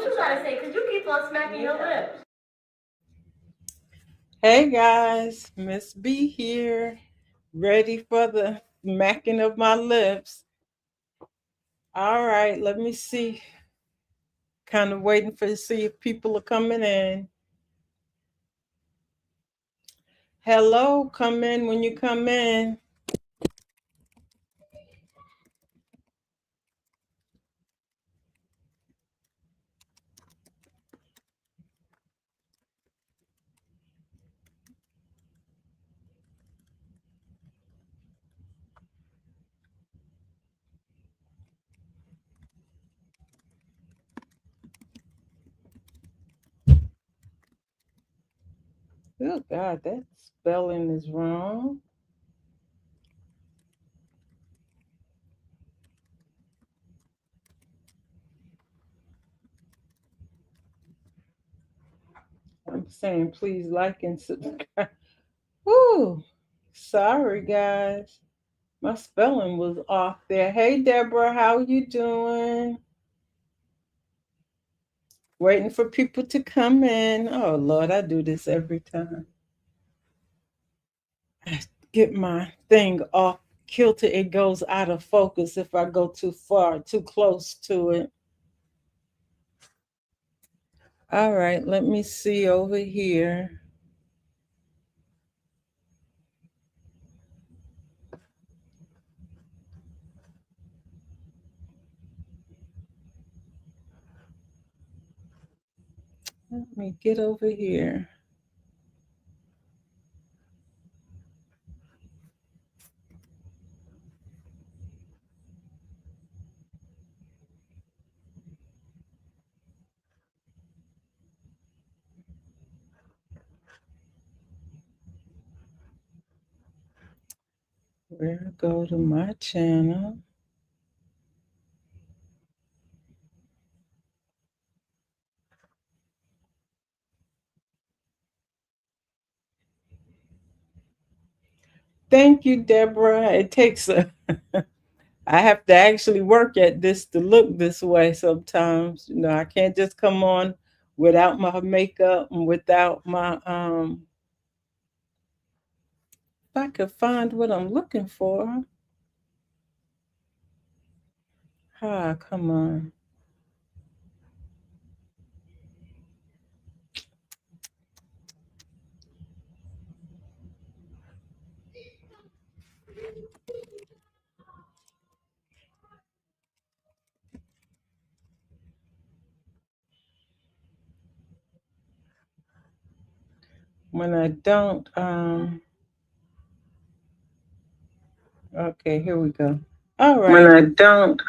you gotta say, because you keep on smacking your lips. Hey guys, Miss B here, ready for the smacking of my lips. All right, let me see. Kind of waiting for to see if people are coming in. Hello, come in when you come in. Oh God, that spelling is wrong. I'm saying please like and subscribe. Woo! Sorry guys. My spelling was off there. Hey Deborah, how you doing? Waiting for people to come in. Oh Lord, I do this every time. I get my thing off kilter. It goes out of focus if I go too far, too close to it. All right, let me see over here. Let me get over here. Where go to my channel? Thank you, Deborah. It takes a I have to actually work at this to look this way sometimes. You know, I can't just come on without my makeup and without my if I could find what I'm looking for. Ah, come on. When I don't okay, here we go. All right. When I don't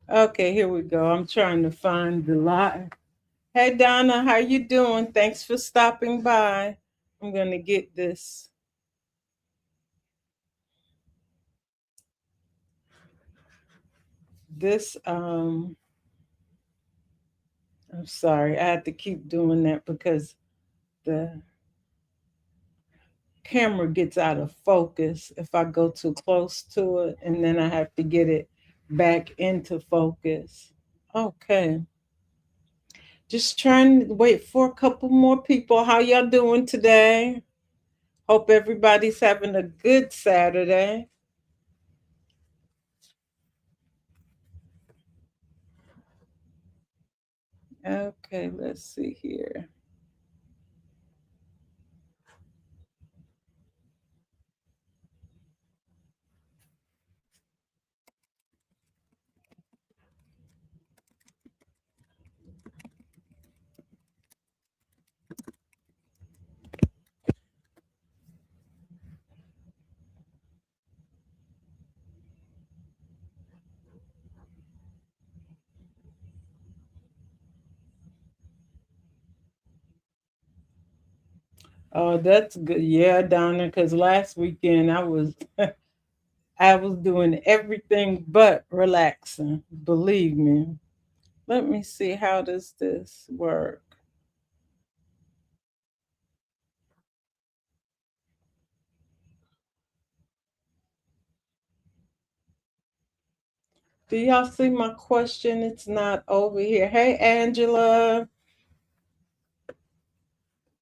okay, here we go. I'm trying to find the line. Hey Donna, how you doing? Thanks for stopping by. I'm gonna get this. I'm sorry, I had to keep doing that because the camera gets out of focus if I go too close to it, and then I have to get it back into focus. Okay. Just trying to wait for a couple more people. How y'all doing today? Hope everybody's having a good Saturday. Okay, let's see here. Oh, that's good. Yeah, Donna, because last weekend I was I was doing everything but relaxing. Believe me. Let me see, how does this work? Do y'all see my question? It's not over here. Hey, Angela.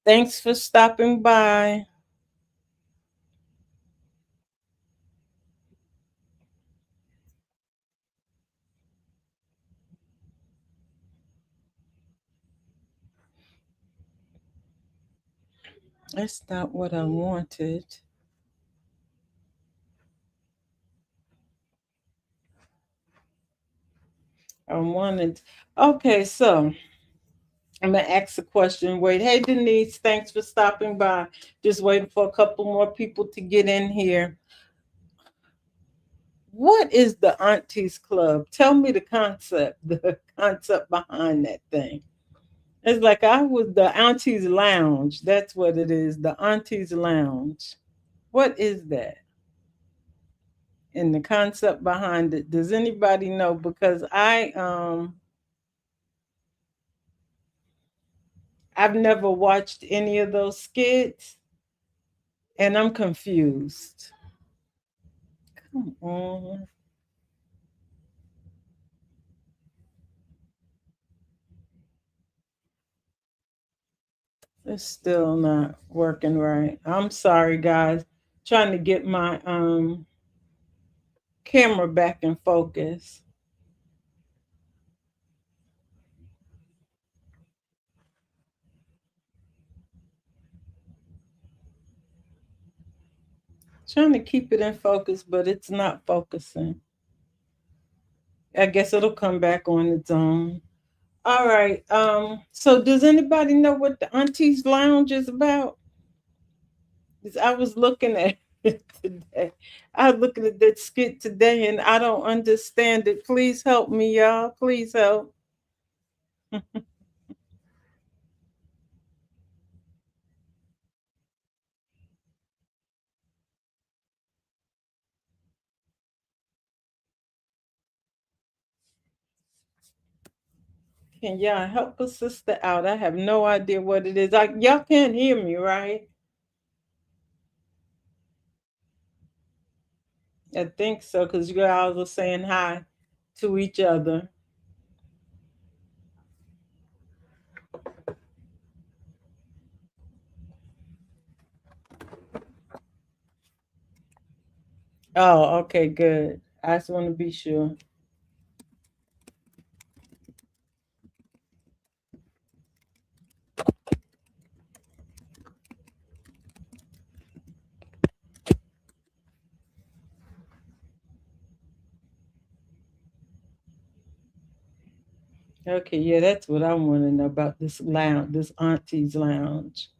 Thanks for stopping by. That's not what I wanted. I wanted. Okay, so I'm gonna ask a question. Wait, hey Denise, thanks for stopping by. Just waiting for a couple more people to get in here. What is the Aunties Club? Tell me the concept, the concept behind that thing. It's like I was the Aunties Lounge. That's what it is, the Aunties Lounge. What is that? And the concept behind it. Does anybody know? Because I've never watched any of those skits and I'm confused. Come on. It's still not working right. I'm sorry guys. Trying to get my camera back in focus. Trying to keep it in focus, but it's not focusing. I guess it'll come back on its own. All right. So does anybody know what the Auntie's Lounge is about? 'Cause I was looking at it today. I was looking at that skit today and I don't understand it. Please help me, y'all. Please help. Can y'all help a sister out? I have no idea what it is. Y'all can't hear me, right? I think so, because you guys were saying hi to each other. Oh, okay, good. I just want to be sure. Okay, yeah, that's what I want to know about this lounge, this auntie's lounge.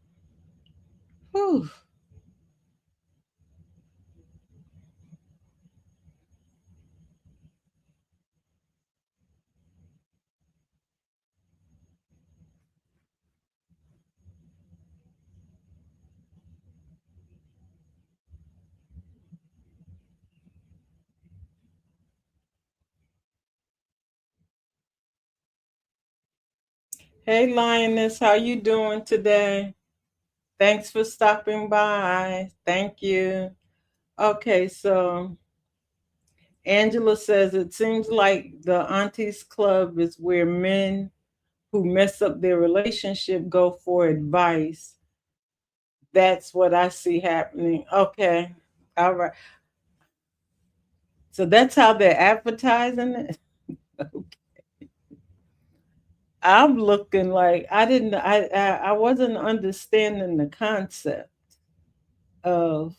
Whew. Hey, Lioness, how you doing today? Thanks for stopping by. Thank you. Okay, so Angela says it seems like the Aunties Club is where men who mess up their relationship go for advice. That's what I see happening. Okay. All right. So that's how they're advertising it. I'm looking like I wasn't understanding the concept of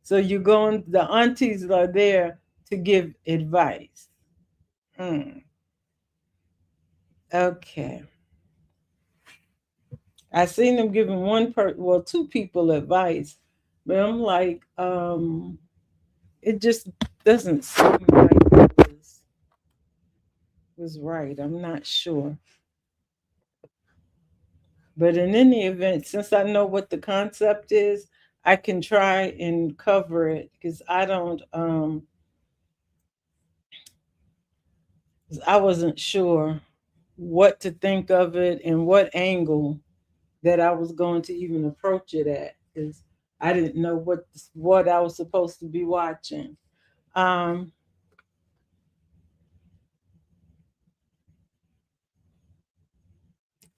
so you're going the aunties are there to give advice. Hmm. Okay. I seen them giving two people advice, but I'm like, it just doesn't seem like it was right. I'm not sure. But in any event, since I know what the concept is, I can try and cover it because I wasn't sure what to think of it and what angle that I was going to even approach it at because I didn't know what I was supposed to be watching. Um,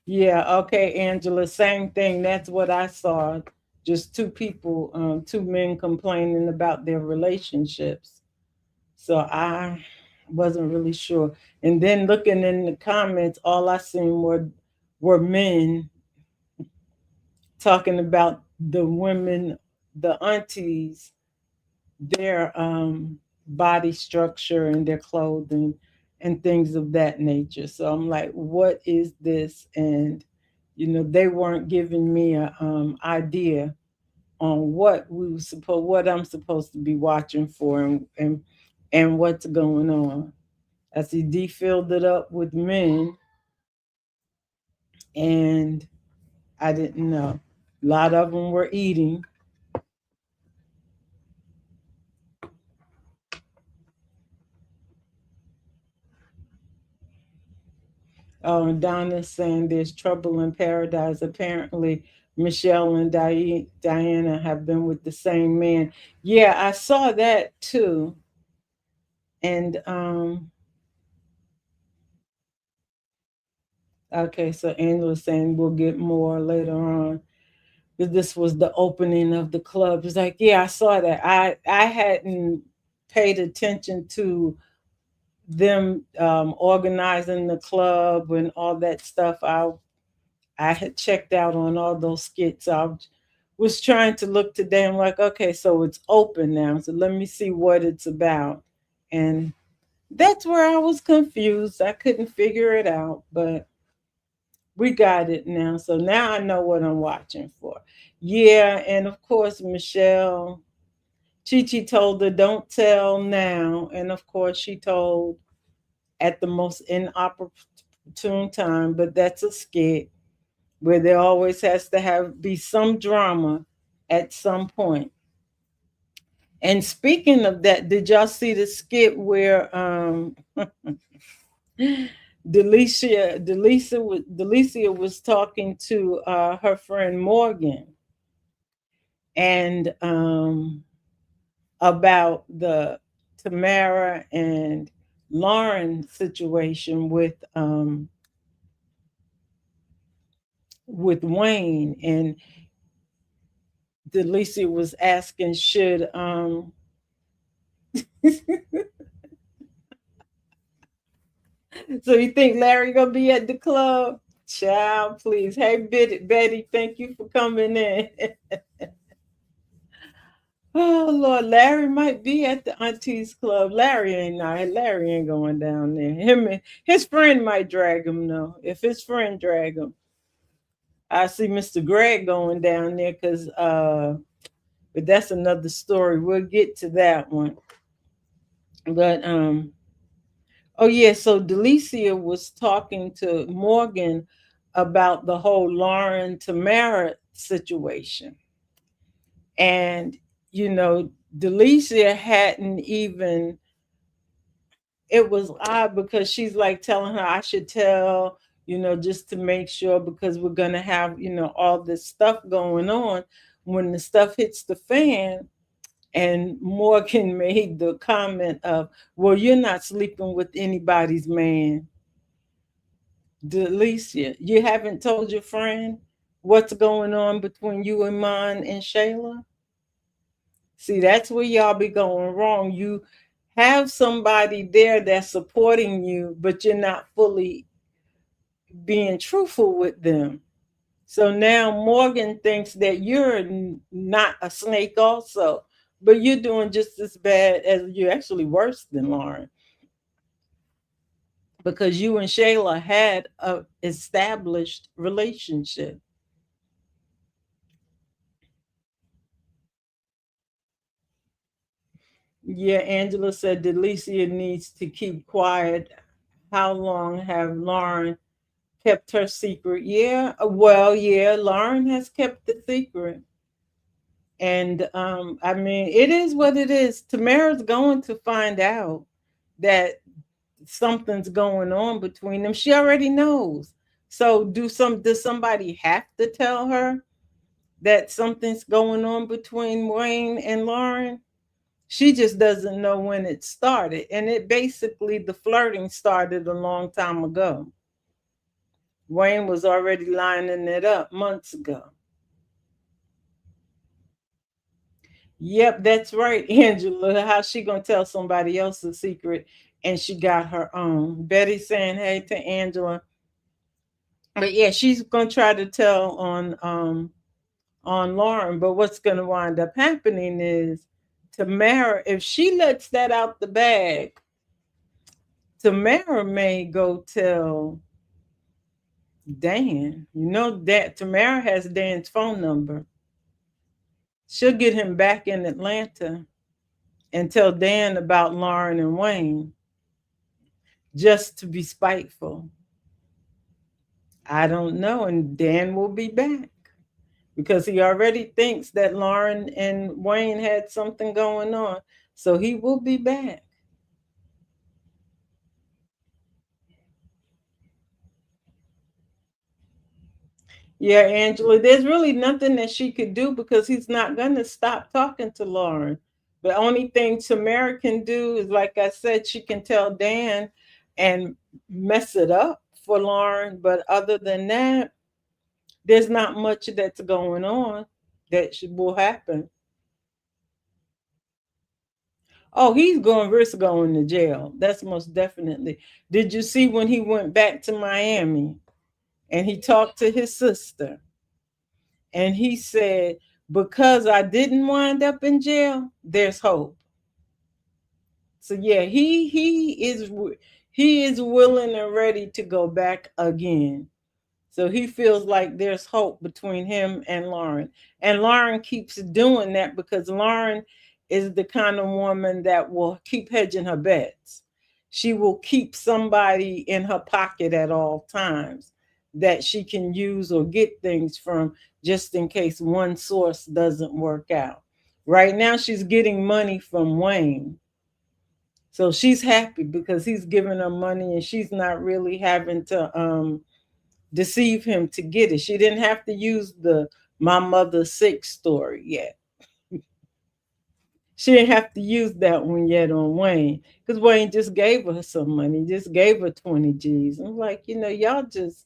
Yeah, okay, Angela, same thing. That's what I saw. Just two people, two men complaining about their relationships. So I wasn't really sure. And then looking in the comments, all I seen were men talking about the women, the aunties, their body structure and their clothing and things of that nature. So I'm like, what is this? And they weren't giving me a idea on what I'm supposed to be watching for, and what's going on. I see D filled it up with men, and I didn't know. A lot of them were eating. Oh, and Donna's saying there's trouble in paradise. Apparently, Michelle and Diana have been with the same man. Yeah, I saw that too. And okay, so Angela's saying we'll get more later on. But this was the opening of the club. It's like, yeah, I saw that. I hadn't paid attention to them organizing the club and all that stuff. I had checked out on all those skits. I was trying to look today. I'm like, okay, so it's open now. So let me see what it's about. And that's where I was confused. I couldn't figure it out, but we got it now. So now I know what I'm watching for. Yeah, and of course, Michelle, Chi Chi told her, don't tell now. And of course, she told at the most inopportune time, but that's a skit where there always has to be some drama at some point. And speaking of that, did y'all see the skit where Delicia was talking to her friend Morgan and about the Tamara and Lauren situation with Wayne, and Delicia was asking should so you think Larry gonna be at the club? Child, please. Hey, Betty, thank you for coming in. Oh Lord, Larry might be at the Aunties Club. Larry ain't going down there. Him and his friend might drag him though. If his friend drag him, I see Mr. Greg going down there because but that's another story. We'll get to that one. But oh yeah, so Delicia was talking to Morgan about the whole Lauren Tamara situation. And Delicia hadn't even, it was odd because she's like telling her I should tell, just to make sure because we're gonna have, all this stuff going on. When the stuff hits the fan, and Morgan made the comment of, well, you're not sleeping with anybody's man. Delicia, you haven't told your friend what's going on between you and mine and Shayla? See, that's where y'all be going wrong. You have somebody there that's supporting you, but you're not fully being truthful with them. So now Morgan thinks that you're not a snake, also, but you're doing just as bad as you're actually worse than Lauren because you and Shayla had a established relationship. Yeah, Angela said Delicia needs to keep quiet. How long have Lauren kept her secret? Yeah, well, yeah, Lauren has kept the secret. And I mean, it is what it is. Tamara's going to find out that something's going on between them. She already knows. So does somebody have to tell her that something's going on between Wayne and Lauren? She just doesn't know when it started. And it basically, the flirting started a long time ago. Wayne was already lining it up months ago. Yep, that's right, Angela. How she gonna tell somebody else's secret and she got her own? Betty saying hey to Angela. But yeah, she's gonna try to tell on Lauren. But what's gonna wind up happening is Tamara, if she lets that out the bag, Tamara may go tell Dan. You know that Tamara has Dan's phone number. She'll get him back in Atlanta and tell Dan about Lauren and Wayne just to be spiteful. I don't know. And Dan will be back because he already thinks that Lauren and Wayne had something going on. So he will be back. Yeah, Angela, there's really nothing that she could do because he's not going to stop talking to Lauren. The only thing Tamara can do is, like I said, she can tell Dan and mess it up for Lauren. But other than that, there's not much that's going on that will happen. Oh, he's going to risk going to jail. That's most definitely. Did you see when he went back to Miami and he talked to his sister and he said, because I didn't wind up in jail, there's hope. So yeah, he is willing and ready to go back again. So he feels like there's hope between him and Lauren. And Lauren keeps doing that because Lauren is the kind of woman that will keep hedging her bets. She will keep somebody in her pocket at all times that she can use or get things from just in case one source doesn't work out. Right now, she's getting money from Wayne. So she's happy because he's giving her money and she's not really having to deceive him to get it. She didn't have to use the my mother's sick story yet. She didn't have to use that one yet on Wayne because Wayne just gave her some money, just gave her 20 G's. I'm like, y'all just,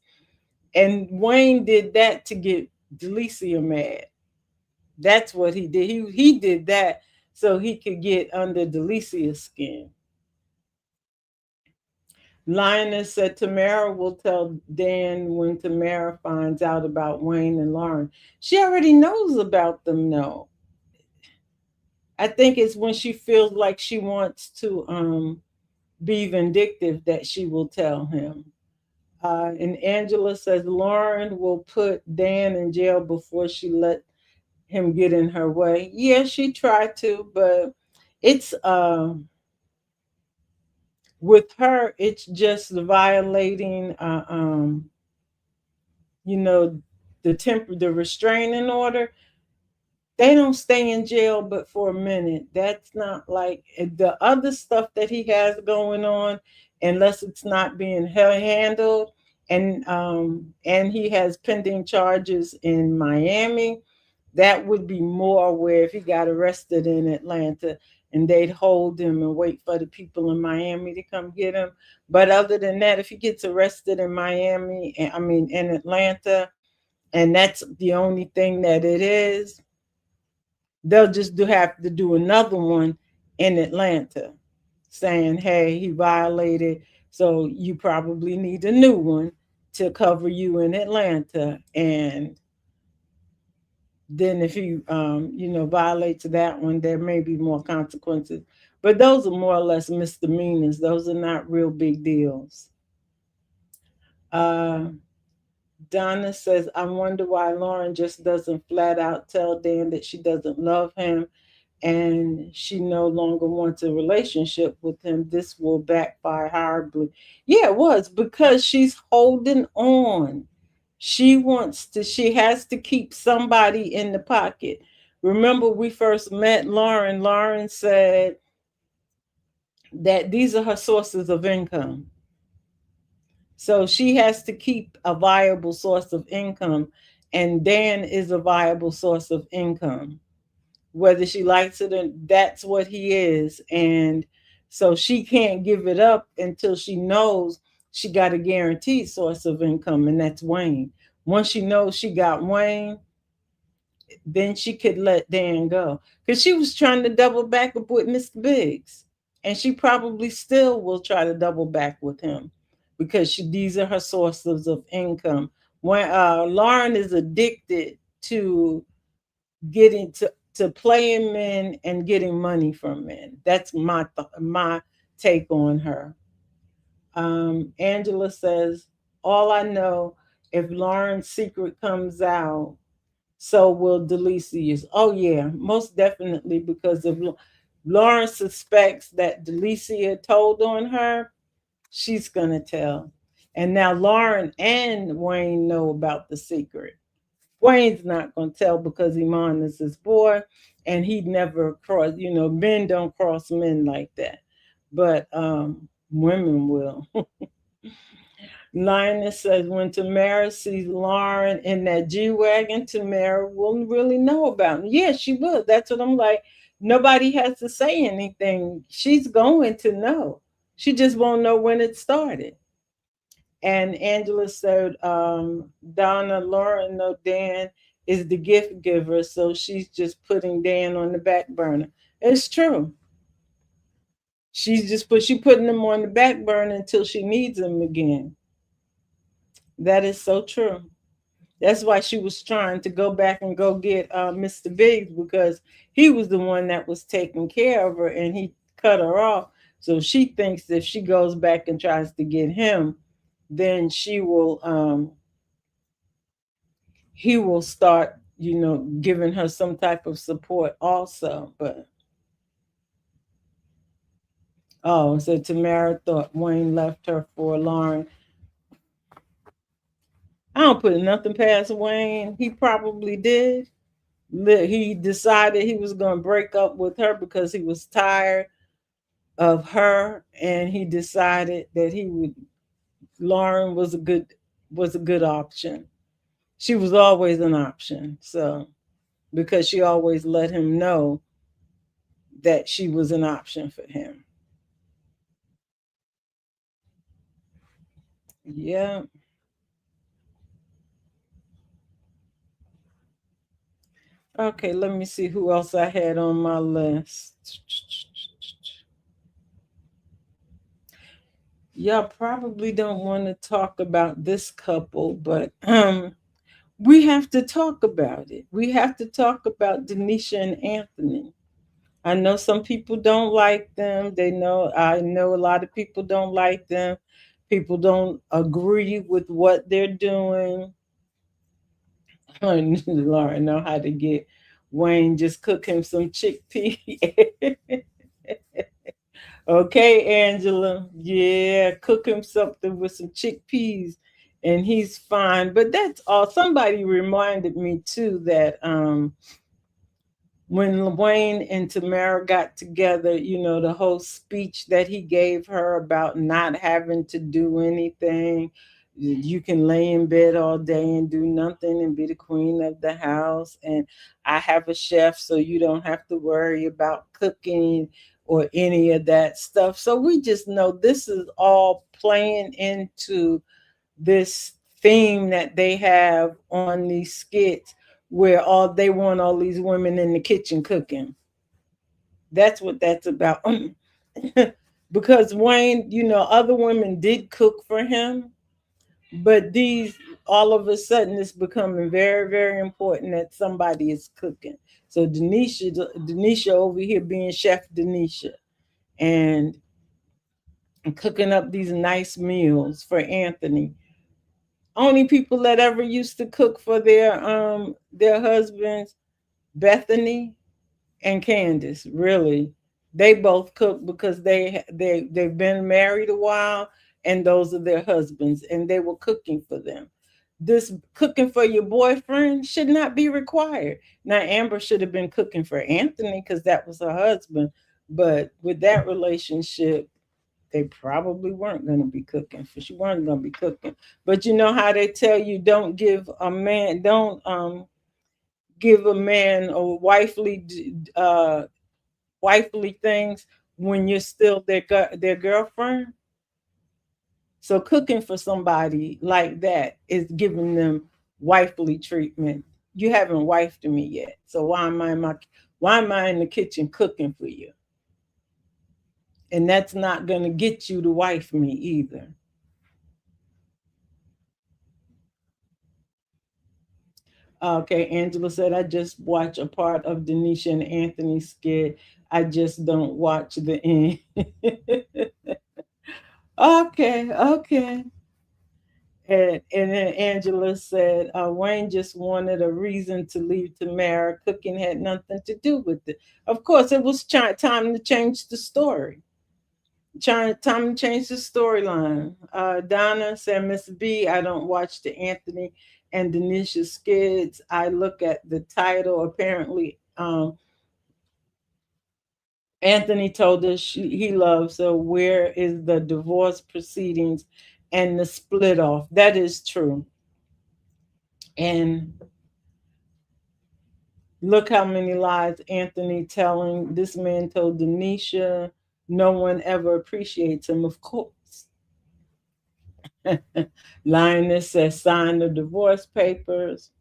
and Wayne did that to get Delicia mad. That's what he did. He did that so he could get under Delicia's skin. Lioness said Tamara will tell Dan when Tamara finds out about Wayne and Lauren. She already knows about them, no. I think it's when she feels like she wants to be vindictive that she will tell him. And Angela says Lauren will put Dan in jail before she let him get in her way. Yeah, she tried to, but it's with her, it's just violating you know, the restraining order. They don't stay in jail but for a minute. That's not like the other stuff that he has going on, unless it's not being handled. And he has pending charges in Miami. That would be more where if he got arrested in Atlanta and they'd hold him and wait for the people in Miami to come get him. But other than that, if he gets arrested in Miami, I mean in Atlanta, and that's the only thing that it is, they'll just have to do another one in Atlanta saying, hey, he violated, so you probably need a new one to cover you in Atlanta. And then if he violates that one, there may be more consequences. But those are more or less misdemeanors. Those are not real big deals. Uh, Donna says, I wonder why Lauren just doesn't flat out tell Dan that she doesn't love him and she no longer wants a relationship with him. This will backfire horribly. Yeah, it was because she's holding on. She has to keep somebody in the pocket. Remember, we first met Lauren. Lauren said that these are her sources of income. So she has to keep a viable source of income, and Dan is a viable source of income. Whether she likes it or that's what he is. And so she can't give it up until she knows she got a guaranteed source of income, and that's Wayne. Once she knows she got Wayne, then she could let Dan go. Because she was trying to double back up with Mr. Biggs. And she probably still will try to double back with him because these are her sources of income. When Lauren is addicted to getting to playing men and getting money from men. That's my take on her. Angela says, all I know, if Lauren's secret comes out, so will Delicia's. Oh yeah, most definitely, because if Lauren suspects that Delicia told on her, she's gonna tell. And now Lauren and Wayne know about the secret. Wayne's not gonna tell because Iman is his boy, and he'd never cross. Men don't cross men like that, but women will. Linus says, when Tamara sees Lauren in that G Wagon, Tamara will really know about him. Yeah, she will. That's what I'm like. Nobody has to say anything. She's going to know. She just won't know when it started. And Angela said, Donna, Lauren, no, Dan is the gift giver. So she's just putting Dan on the back burner. It's true. She putting him on the back burner until she needs him again. That is so true. That's why she was trying to go back and go get Mr. Biggs, because he was the one that was taking care of her and he cut her off. So she thinks if she goes back and tries to get him, then he will start, giving her some type of support also. But so Tamara thought Wayne left her for Lauren. I don't put nothing past Wayne. He probably did. He decided he was going to break up with her because he was tired of her, and he decided that Lauren was a good option. She was always an option. So because she always let him know that she was an option for him. Yeah. Okay, let me see who else I had on my list. Y'all probably don't want to talk about this couple, but we have to talk about it. We have to talk about Denisha and Anthony. I know some people don't like them. I know a lot of people don't like them. People don't agree with what they're doing. Lauren know how to get Wayne, just cook him some chickpea. Okay, Angela. Yeah, cook him something with some chickpeas and he's fine. But that's all. Somebody reminded me too that when Wayne and Tamara got together, the whole speech that he gave her about not having to do anything. You can lay in bed all day and do nothing and be the queen of the house. And I have a chef, so you don't have to worry about cooking or any of that stuff. So we just know this is all playing into this theme that they have on these skits where all they want all these women in the kitchen cooking. That's what that's about. Because Wayne, other women did cook for him, but these all of a sudden it's becoming very, very important that somebody is cooking. So Denisha over here being Chef Denisha and cooking up these nice meals for Anthony. Only people that ever used to cook for their husbands, Bethany and Candace, really. They both cook because they've been married a while and those are their husbands and they were cooking for them. This cooking for your boyfriend should not be required. Now Amber should have been cooking for Anthony because that was her husband, but with that relationship, they probably weren't going to be cooking. For she weren't going to be cooking. But you know how they tell you don't give a man or wifely things when you're still their girlfriend. So cooking for somebody like that is giving them wifely treatment. You haven't wifed me yet, so why am I in the kitchen cooking for you? And that's not going to get you to wife me either. Okay, Angela said, I just watch a part of Denisha and Anthony skit. I just don't watch the end. Okay, okay. And then Angela said, Wayne just wanted a reason to leave Tamara. Cooking had nothing to do with it. Of course, it was time to change the story. Time to change the storyline. Donna said, Miss B, I don't watch the Anthony and Denisha skits. I look at the title. Apparently, Anthony told us he loves her. Where is the divorce proceedings and the split off? That is true. And look how many lies Anthony telling. This man told Denisha no one ever appreciates him, of course. Lioness says sign the divorce papers.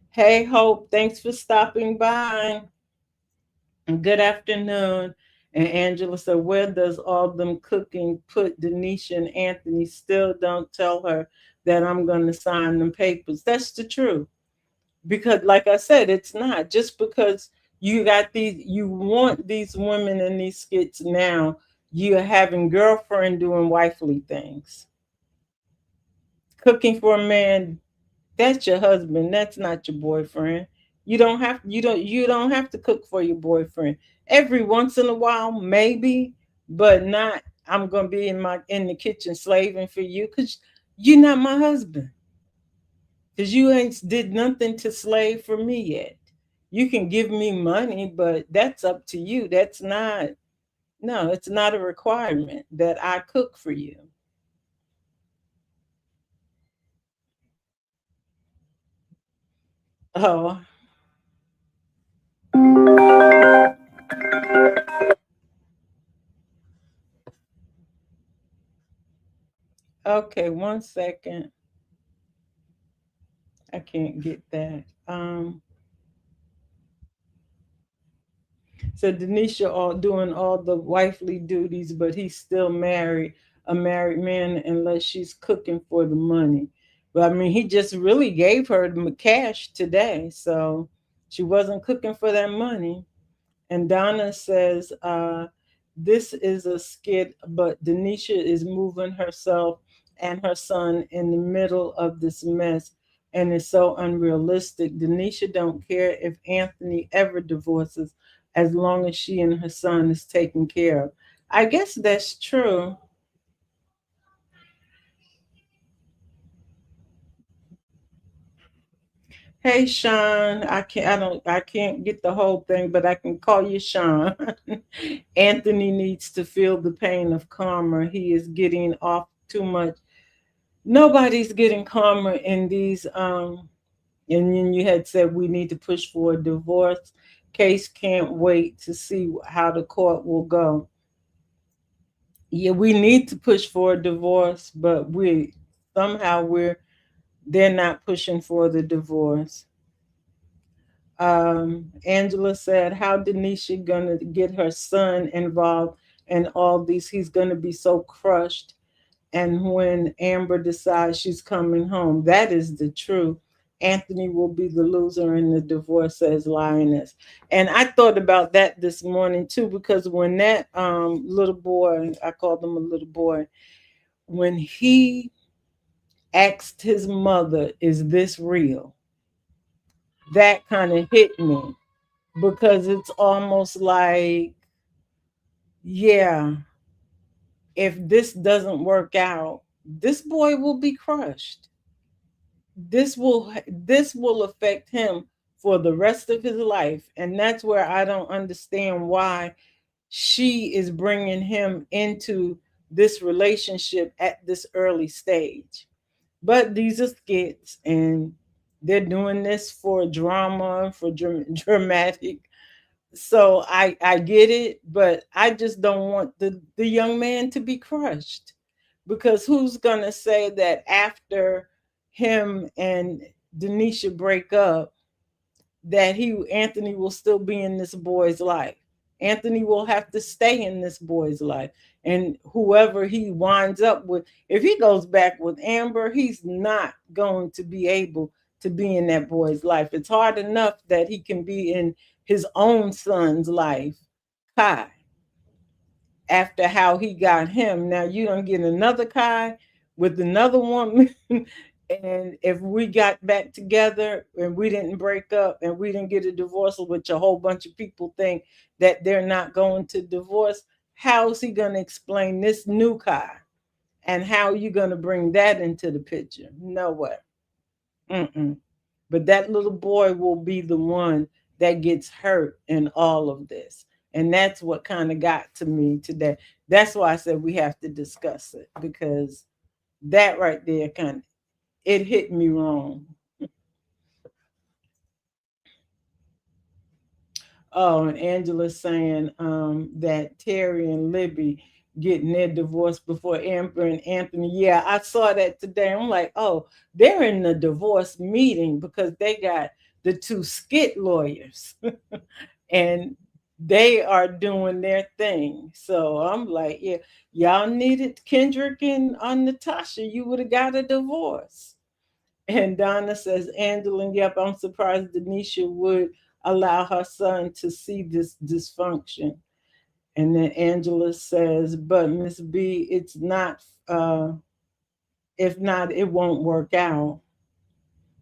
Hey Hope, thanks for stopping by. And good afternoon. And Angela said, where does all them cooking put Denisha and Anthony? Still don't tell her that I'm going to sign them papers. That's the truth. Because like I said, it's not just because you want these women in these skits now, you're having girlfriend doing wifely things. Cooking for a man, that's your husband, that's not your boyfriend. You don't have to cook for your boyfriend. Every once in a while maybe, but not I'm going to be in the kitchen slaving for you, cuz you're not my husband. Cuz you ain't did nothing to slave for me yet. You can give me money, but that's up to you. That's not No, it's not a requirement that I cook for you. Oh, okay, 1 second. I can't get that. So Denisha all doing all the wifely duties, but he's still married, a married man, unless she's cooking for the money. But I mean, he just really gave her the cash today, so she wasn't cooking for that money. And Donna says, this is a skit, but Denisha is moving herself and her son in the middle of this mess. And it's so unrealistic. Denisha don't care if Anthony ever divorces as long as she and her son is taken care of. I guess that's true. Hey Sean, I can't get the whole thing, but I can call you Sean. Anthony needs to feel the pain of karma. He is getting off too much. Nobody's getting karma in these and then you had said we need to push for a divorce. Case can't wait to see how the court will go. Yeah, we need to push for a divorce, but we're they're not pushing for the divorce. Angela said, how Denisha gonna get her son involved in all these? He's gonna be so crushed. And when Amber decides she's coming home, that is the truth. Anthony will be the loser in the divorce, says Lioness. And I thought about that this morning too, because when that little boy, I called him a little boy, when he asked his mother, is this real? That kind of hit me because it's almost like, yeah, if this doesn't work out, this boy will be crushed. This will affect him for the rest of his life, and that's where I don't understand why she is bringing him into this relationship at this early stage. But these are skits, and they're doing this for drama, for dramatic. So I get it, but I just don't want the young man to be crushed Because who's gonna say that after him and Denisha break up, that Anthony will still be in this boy's life? Anthony will have to stay in this boy's life. And whoever he winds up with, if he goes back with Amber, he's not going to be able to be in that boy's life. It's hard enough that he can be in his own son's life, Kai, after how he got him. Now you don't get another Kai with another woman. And if we got back together and we didn't break up and we didn't get a divorce, which a whole bunch of people think that they're not going to divorce, how's he going to explain this new Kai? And how are you going to bring that into the picture? No way. Mm-mm. But that little boy will be the one that gets hurt in all of this. And that's what kind of got to me today. That's why I said we have to discuss it, because that right there kind of, it hit me wrong. Oh, and Angela's saying that Terry and Libby getting their divorce before Amber and Anthony. Yeah, I saw that today. I'm like, oh, they're in the divorce meeting because they got the two skit lawyers and they are doing their thing. So I'm like, yeah, y'all needed Kendrick and Natasha. You would have got a divorce. And Donna says, Angela, yep, I'm surprised Denisha would allow her son to see this dysfunction. And then Angela says, but Miss B, it's not, if not, it won't work out.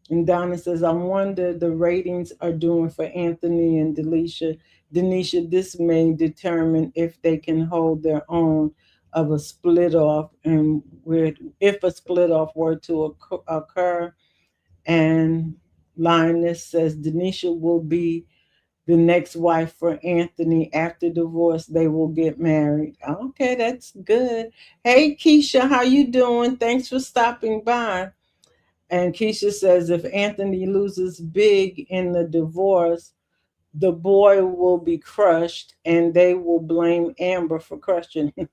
And Donna says, I wonder the ratings are doing for Anthony and Denisha. Denisha, this may determine if they can hold their own of a split off, and if a split off were to occur. And Lioness says Denisha will be the next wife for Anthony. After divorce, they will get married. Okay, that's good. Hey, Keisha, how you doing? Thanks for stopping by. And Keisha says if Anthony loses big in the divorce, the boy will be crushed and they will blame Amber for crushing him.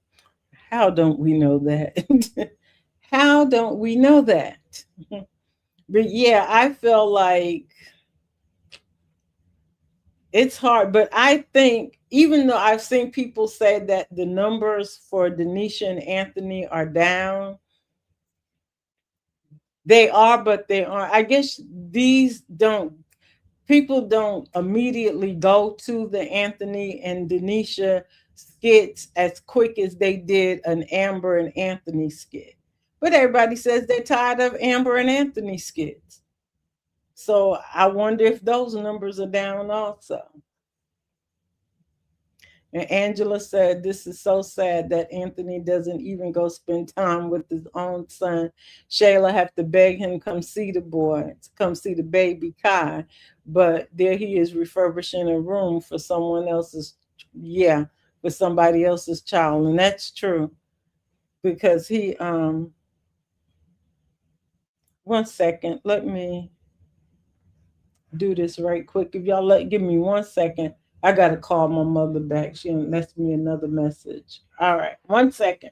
How don't we know that? How don't we know that? But yeah, I feel like it's hard. But I think, even though I've seen people say that the numbers for Denisha and Anthony are down, they are, but they aren't. I guess people don't immediately go to the Anthony and Denisha skits as quick as they did an Amber and Anthony skit. But everybody says they're tired of Amber and Anthony skits. So I wonder if those numbers are down also. And Angela said, this is so sad that Anthony doesn't even go spend time with his own son. Shayla have to beg him come see the boy, to come see the baby Kai. But there he is refurbishing a room for someone else's, yeah, for somebody else's child. And that's true. Because one second, let me do this right quick. If y'all give me 1 second, I gotta call my mother back. She left me another message. All right, 1 second.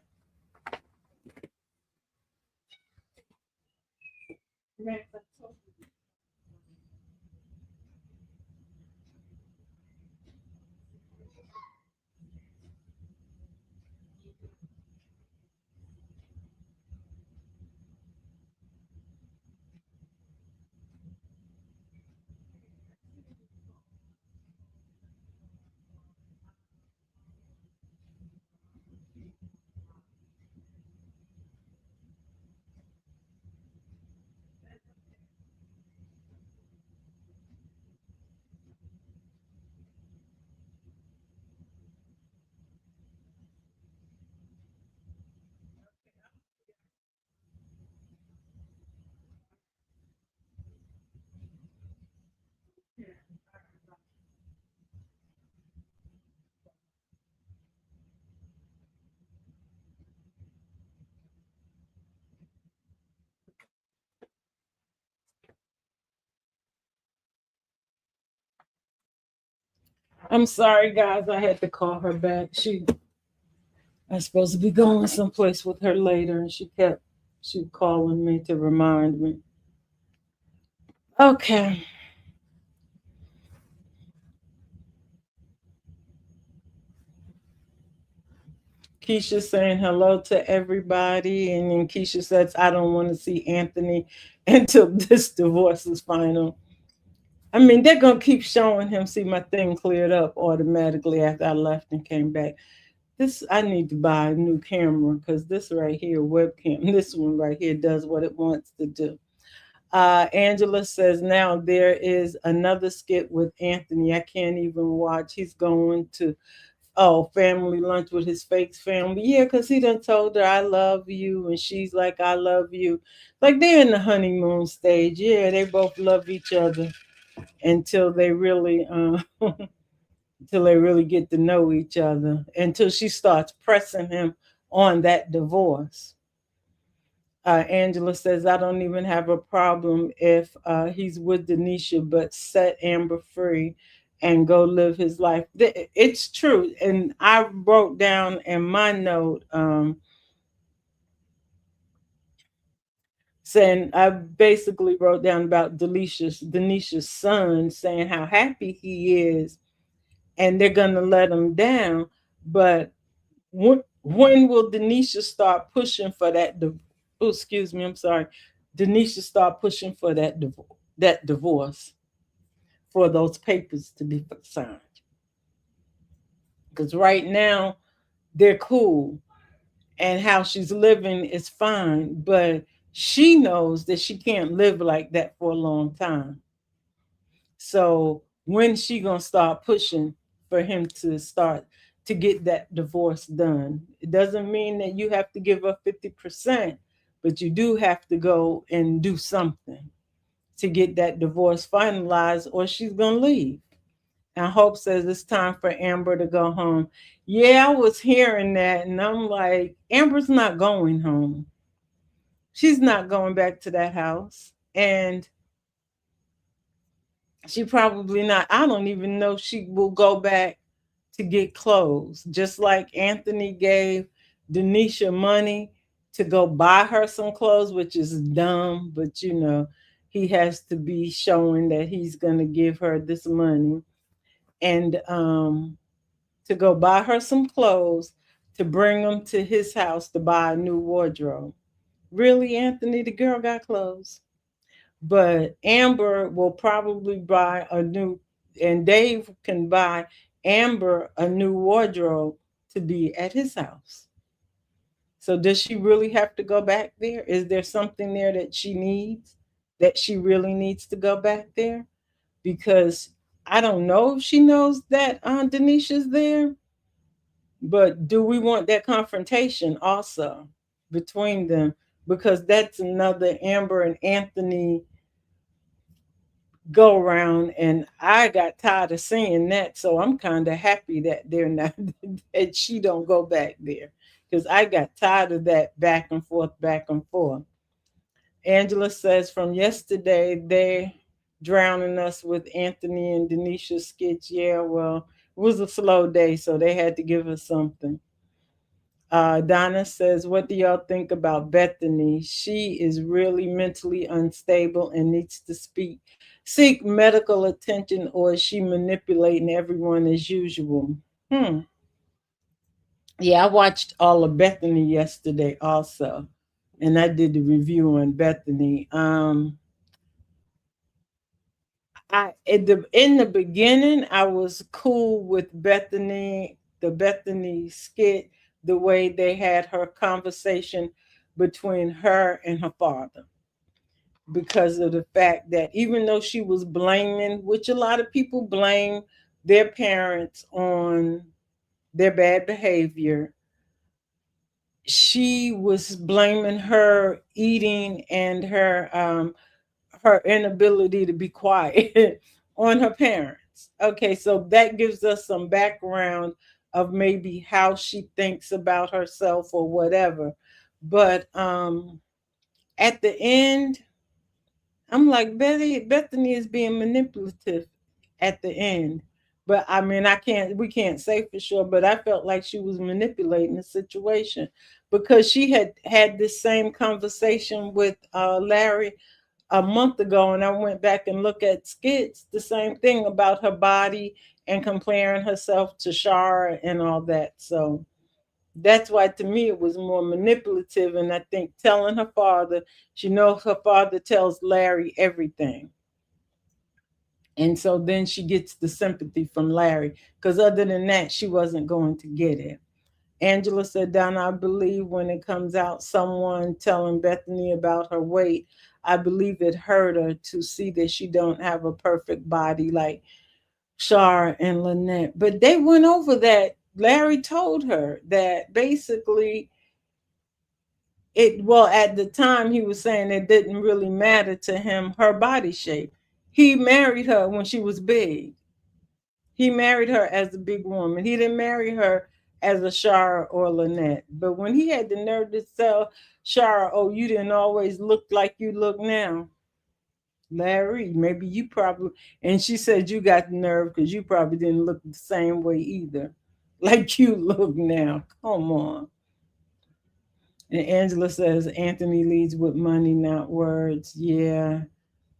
I'm sorry, guys. I had to call her back. She I was supposed to be going someplace with her later, and she calling me to remind me. Okay. Keisha saying hello to everybody, and then Keisha says, "I don't want to see Anthony until this divorce is final." I mean, they're gonna keep showing him. See, my thing cleared up automatically after I left and came back. This I need to buy a new camera because this right here, webcam, this one right here does what it wants to do. Angela says now there is another skit with Anthony. I can't even watch. He's going to family lunch with his fake family. Yeah, because he done told her I love you, and she's like I love you. Like they're in the honeymoon stage. Yeah, they both love each other until they really until they really get to know each other. Until she starts pressing him on that divorce. Angela says, I don't even have a problem if he's with Denisha, but set Amber free and go live his life. It's true. And I wrote down in my note saying, I basically wrote down about Denisha's son saying how happy he is and they're going to let him down. But when will Denisha start pushing for that? Oh, excuse me, I'm sorry. Denisha start pushing for that divorce, for those papers to be signed. Because right now they're cool, and how she's living is fine, but she knows that she can't live like that for a long time. So when she gonna start pushing for him to start to get that divorce done? It doesn't mean that you have to give up 50%, but you do have to go and do something to get that divorce finalized, or she's gonna leave. And Hope says it's time for Amber to go home. Yeah, I was hearing that, and I'm like, Amber's not going home. She's not going back to that house. And she probably not. I don't even know if she will go back to get clothes. Just like Anthony gave Denisha money to go buy her some clothes, which is dumb, but he has to be showing that he's going to give her this money and to go buy her some clothes to bring them to his house to buy a new wardrobe. Really, Anthony, the girl got clothes. But Amber will probably buy a new, and Dave can buy Amber a new wardrobe to be at his house. So does she really have to go back there? Is there something there that she needs, that she really needs to go back there? Because I don't know if she knows that Aunt Denisha's there, but do we want that confrontation also between them? Because that's another Amber and Anthony go around, and I got tired of seeing that, so I'm kind of happy that they're not that she don't go back there, because I got tired of that back and forth. Angela says from yesterday they drowning us with Anthony and Denisha skits. Yeah, well, it was a slow day, so they had to give us something. Donna says, what do y'all think about Bethany? She is really mentally unstable and needs to seek medical attention, or is she manipulating everyone as usual? Hmm. Yeah, I watched all of Bethany yesterday also. And I did the review on Bethany. In the beginning, I was cool with Bethany, the Bethany skit, the way they had her conversation between her and her father, because of the fact that even though she was blaming, which a lot of people blame their parents on their bad behavior, she was blaming her eating and her inability to be quiet on her parents. Okay, so that gives us some background of maybe how she thinks about herself or whatever. But at the end, I'm like, Bethany is being manipulative at the end, But I mean, we can't say for sure, but I felt like she was manipulating the situation because she had had this same conversation with Larry a month ago, and I went back and looked at skits, the same thing about her body and comparing herself to Shara and all that. So that's why to me it was more manipulative, and I think telling her father, she knows her father tells Larry everything. And so then she gets the sympathy from Larry, because other than that, she wasn't going to get it. Angela said, Donna, I believe when it comes out, someone telling Bethany about her weight, I believe it hurt her to see that she don't have a perfect body like Shar and Lynette. But they went over that. Larry told her that basically well, at the time he was saying it didn't really matter to him, her body shape. He married her when she was big. He married her as a big woman. He didn't marry her as a Shara or Lynette. But when he had the nerve to tell Shara, oh, you didn't always look like you look now. Larry, maybe you probably, and she said you got the nerve because you probably didn't look the same way either. Like you look now. Come on. And Angela says Anthony leads with money, not words. Yeah.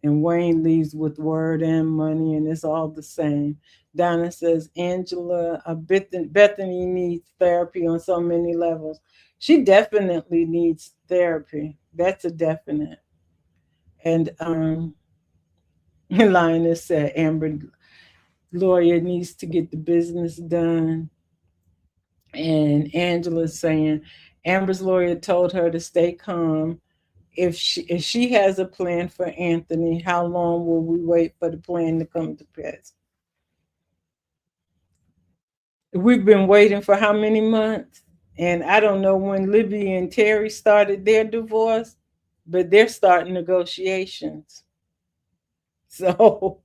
And Wayne leaves with word and money, and it's all the same. Donna says Angela, Bethany needs therapy on so many levels. She definitely needs therapy. That's a definite. And Lioness said Amber lawyer needs to get the business done. And Angela's saying Amber's lawyer told her to stay calm. If she has a plan for Anthony, how long will we wait for the plan to come to pass? We've been waiting for how many months? And I don't know when Libby and Terry started their divorce, but they're starting negotiations. So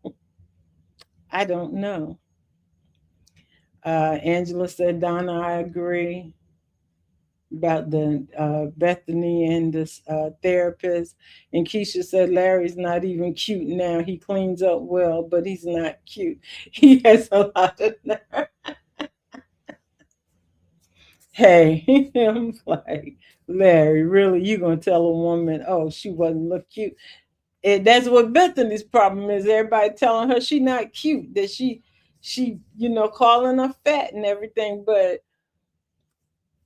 I don't know. Angela said, Donna, I agree about the Bethany and this therapist. And Keisha said, Larry's not even cute now. He cleans up well, but he's not cute. He has a lot of nerve. Hey, I'm like, Larry, really? You gonna tell a woman, oh, she wasn't look cute? And that's what Bethany's problem is. Everybody telling her she not cute, that she, calling her fat and everything. But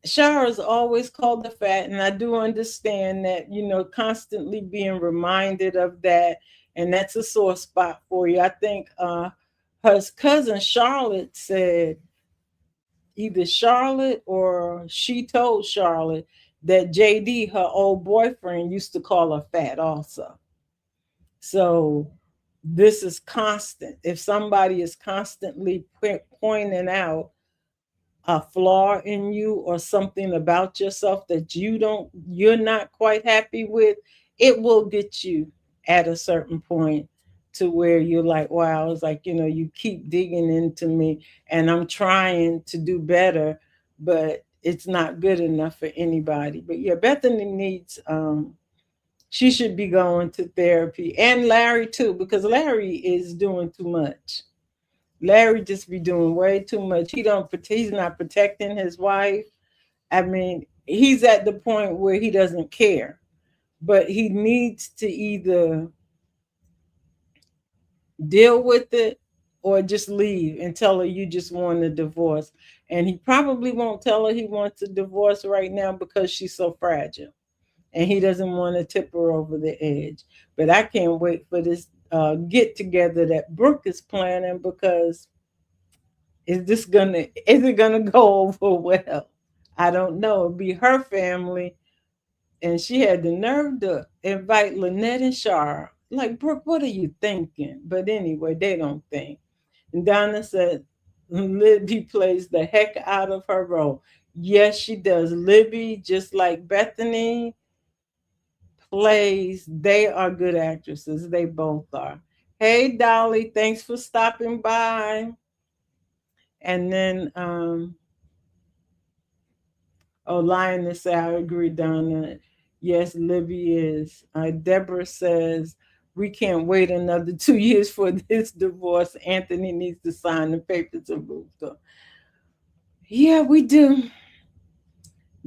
Shara's always called her fat, and I do understand that, constantly being reminded of that, and that's a sore spot for you. I think her cousin Charlotte said either Charlotte or she told Charlotte that JD, her old boyfriend, used to call her fat also. So this is constant. If somebody is constantly pointing out a flaw in you or something about yourself that you're not quite happy with, it will get you at a certain point to where you're like, wow, it's like, you keep digging into me and I'm trying to do better, but it's not good enough for anybody. But yeah, Bethany needs she should be going to therapy, and Larry too, because Larry is doing too much. Larry just be doing way too much. He's not protecting his wife. I mean, he's at the point where he doesn't care, but he needs to either deal with it or just leave and tell her you just want a divorce. And he probably won't tell her he wants a divorce right now because she's so fragile and he doesn't want to tip her over the edge. But I can't wait for this get together that Brooke is planning, because is it gonna go over well? I don't know. It'll be her family, and she had the nerve to invite Lynette and Shar. Like, Brooke, what are you thinking? But anyway, they don't think. And Donna said Libby plays the heck out of her role. Yes, she does. Libby, just like Bethany, plays. They are good actresses. They both are. Hey, Dolly, thanks for stopping by. And then oh, Lioness, I agree, Donna. Yes, Libby is. Deborah says We can't wait another 2 years for this divorce. Anthony needs to sign the papers to move. So, yeah, we do.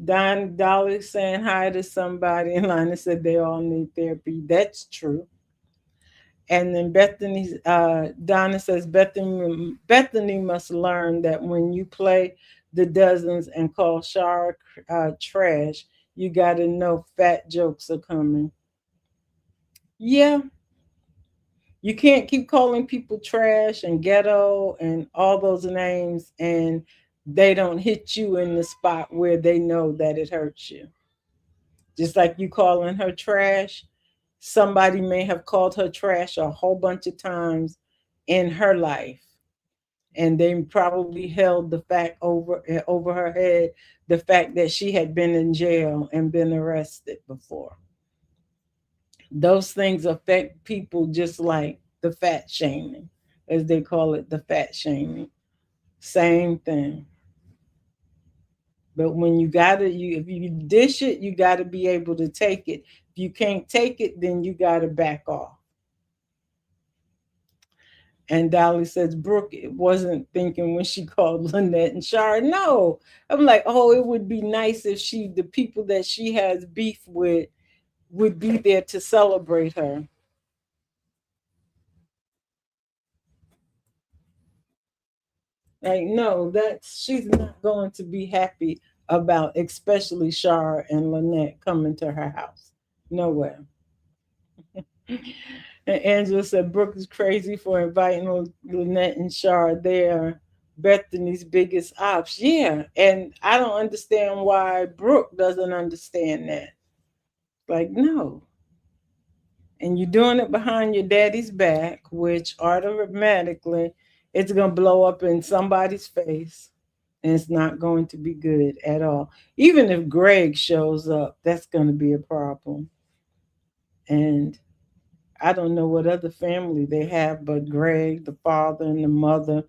Don Dolly saying hi to somebody, and Lana said they all need therapy. That's true. And then Donna says Bethany must learn that when you play the dozens and call Shar trash, you got to know fat jokes are coming. Yeah, you can't keep calling people trash and ghetto and all those names, and they don't hit you in the spot where they know that it hurts you. Just like you calling her trash, somebody may have called her trash a whole bunch of times in her life, and they probably held the fact over her head, the fact that she had been in jail and been arrested before. Those things affect people just like the fat shaming, as they call it, the fat shaming. Same thing. But when if you dish it, you gotta be able to take it. If you can't take it, then you gotta back off. And Dolly says Brooke wasn't thinking when she called Lynette and Shar. No, I'm like, oh, it would be nice if the people that she has beef with, would be there to celebrate her. Like, no, she's not going to be happy about, especially Shar and Lynette coming to her house. No way. And Angela said Brooke is crazy for inviting Lynette and Shar. They are Bethany's biggest ops. Yeah. And I don't understand why Brooke doesn't understand that. Like, no. And you're doing it behind your daddy's back, which automatically it's going to blow up in somebody's face. And it's not going to be good at all. Even if Greg shows up, that's going to be a problem. And I don't know what other family they have, but Greg, the father and the mother,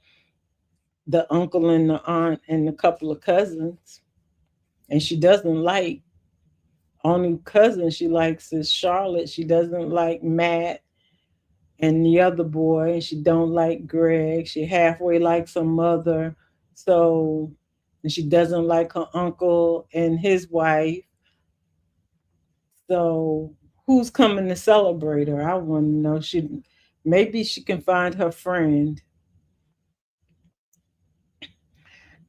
the uncle and the aunt, and a couple of cousins. And she doesn't like, only cousin she likes is Charlotte. She doesn't like Matt and the other boy. And she don't like Greg. She halfway likes her mother. So, and she doesn't like her uncle and his wife. So who's coming to celebrate her? I want to know. Maybe she can find her friend.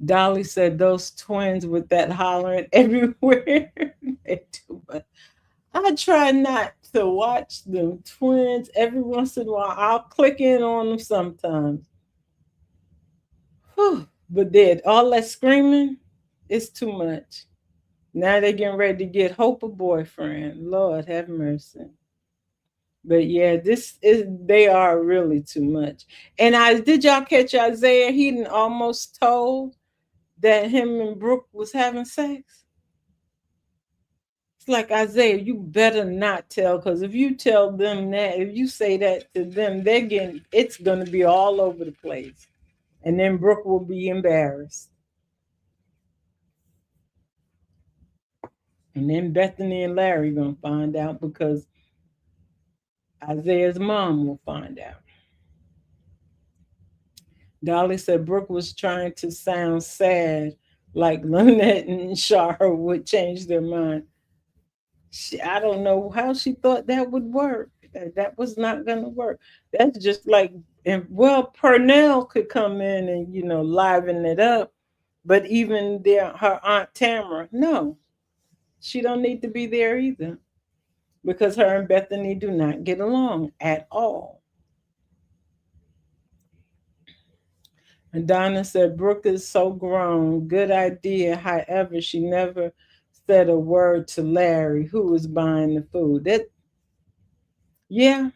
Dolly said those twins with that hollering everywhere. They too much. I try not to watch them twins. Every once in a while, I'll click in on them sometimes. Whew. But then all that screaming, it's too much. Now they're getting ready to get Hope a boyfriend. Lord have mercy. But yeah, they are really too much. And I did y'all catch Isaiah? He done almost told that him and Brooke was having sex. It's like, Isaiah, you better not tell, because if you tell them that, if you say that to them, it's gonna be all over the place. And then Brooke will be embarrassed. And then Bethany and Larry gonna find out, because Isaiah's mom will find out. Dolly said Brooke was trying to sound sad, like Lynette and Shara would change their mind. I don't know how she thought that would work. That was not going to work. That's just like, and well, Purnell could come in and liven it up, but even her aunt Tamara, no, she don't need to be there either, because her and Bethany do not get along at all. And Donna said, Brooke is so grown. Good idea. However, she never said a word to Larry, who was buying the food. Yeah,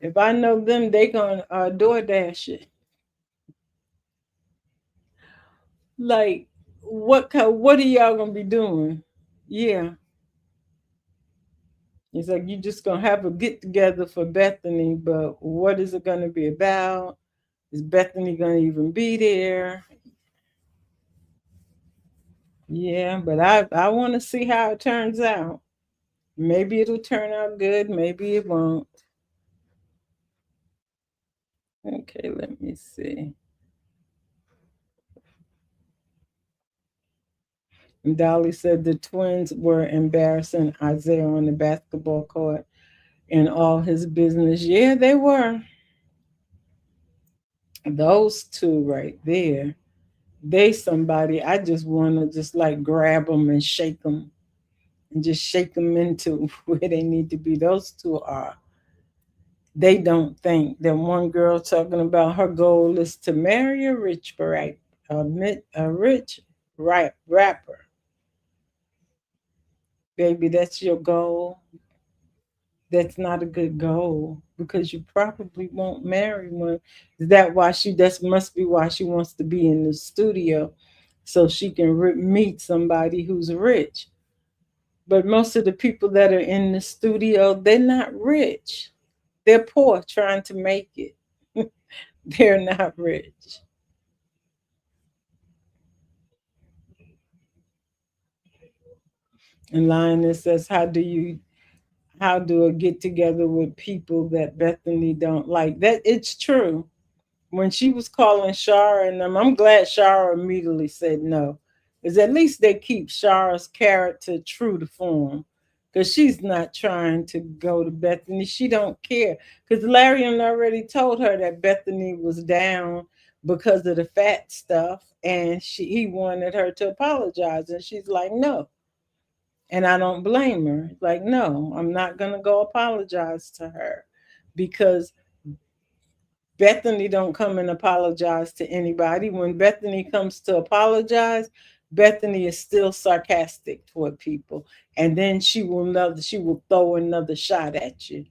if I know them, they gonna DoorDash it. Like, what are y'all gonna be doing? Yeah, it's like you just gonna have a get together for Bethany, but what is it gonna be about? Is Bethany gonna even be there? Yeah, but I want to see how it turns out. Maybe it'll turn out good, maybe it won't. Okay, let me see. And Dolly said the twins were embarrassing Isaiah on the basketball court and all his business. Yeah, they were. Those two right there. They somebody I just want to just like grab them and shake them and just shake them into where they need to be. Those two are. They don't think that one girl talking about her goal is to marry a rich right, a rich right rapper. Baby, that's your goal. That's not a good goal because you probably won't marry one. Is that why she? That must be why she wants to be in the studio, so she can meet somebody who's rich. But most of the people that are in the studio, they're not rich. They're poor trying to make it. They're not rich. And Lioness says, how do I get together with people that Bethany don't like? That it's true. When she was calling Shara and them, I'm glad Shara immediately said no. Because at least they keep Shara's character true to form. Because she's not trying to go to Bethany. She don't care. Because Larry already told her that Bethany was down because of the fat stuff. And he wanted her to apologize. And she's like, no. And I don't blame her. Like, no, I'm not going to go apologize to her. Because Bethany don't come and apologize to anybody. When Bethany comes to apologize, Bethany is still sarcastic toward people, and then she will throw another shot at you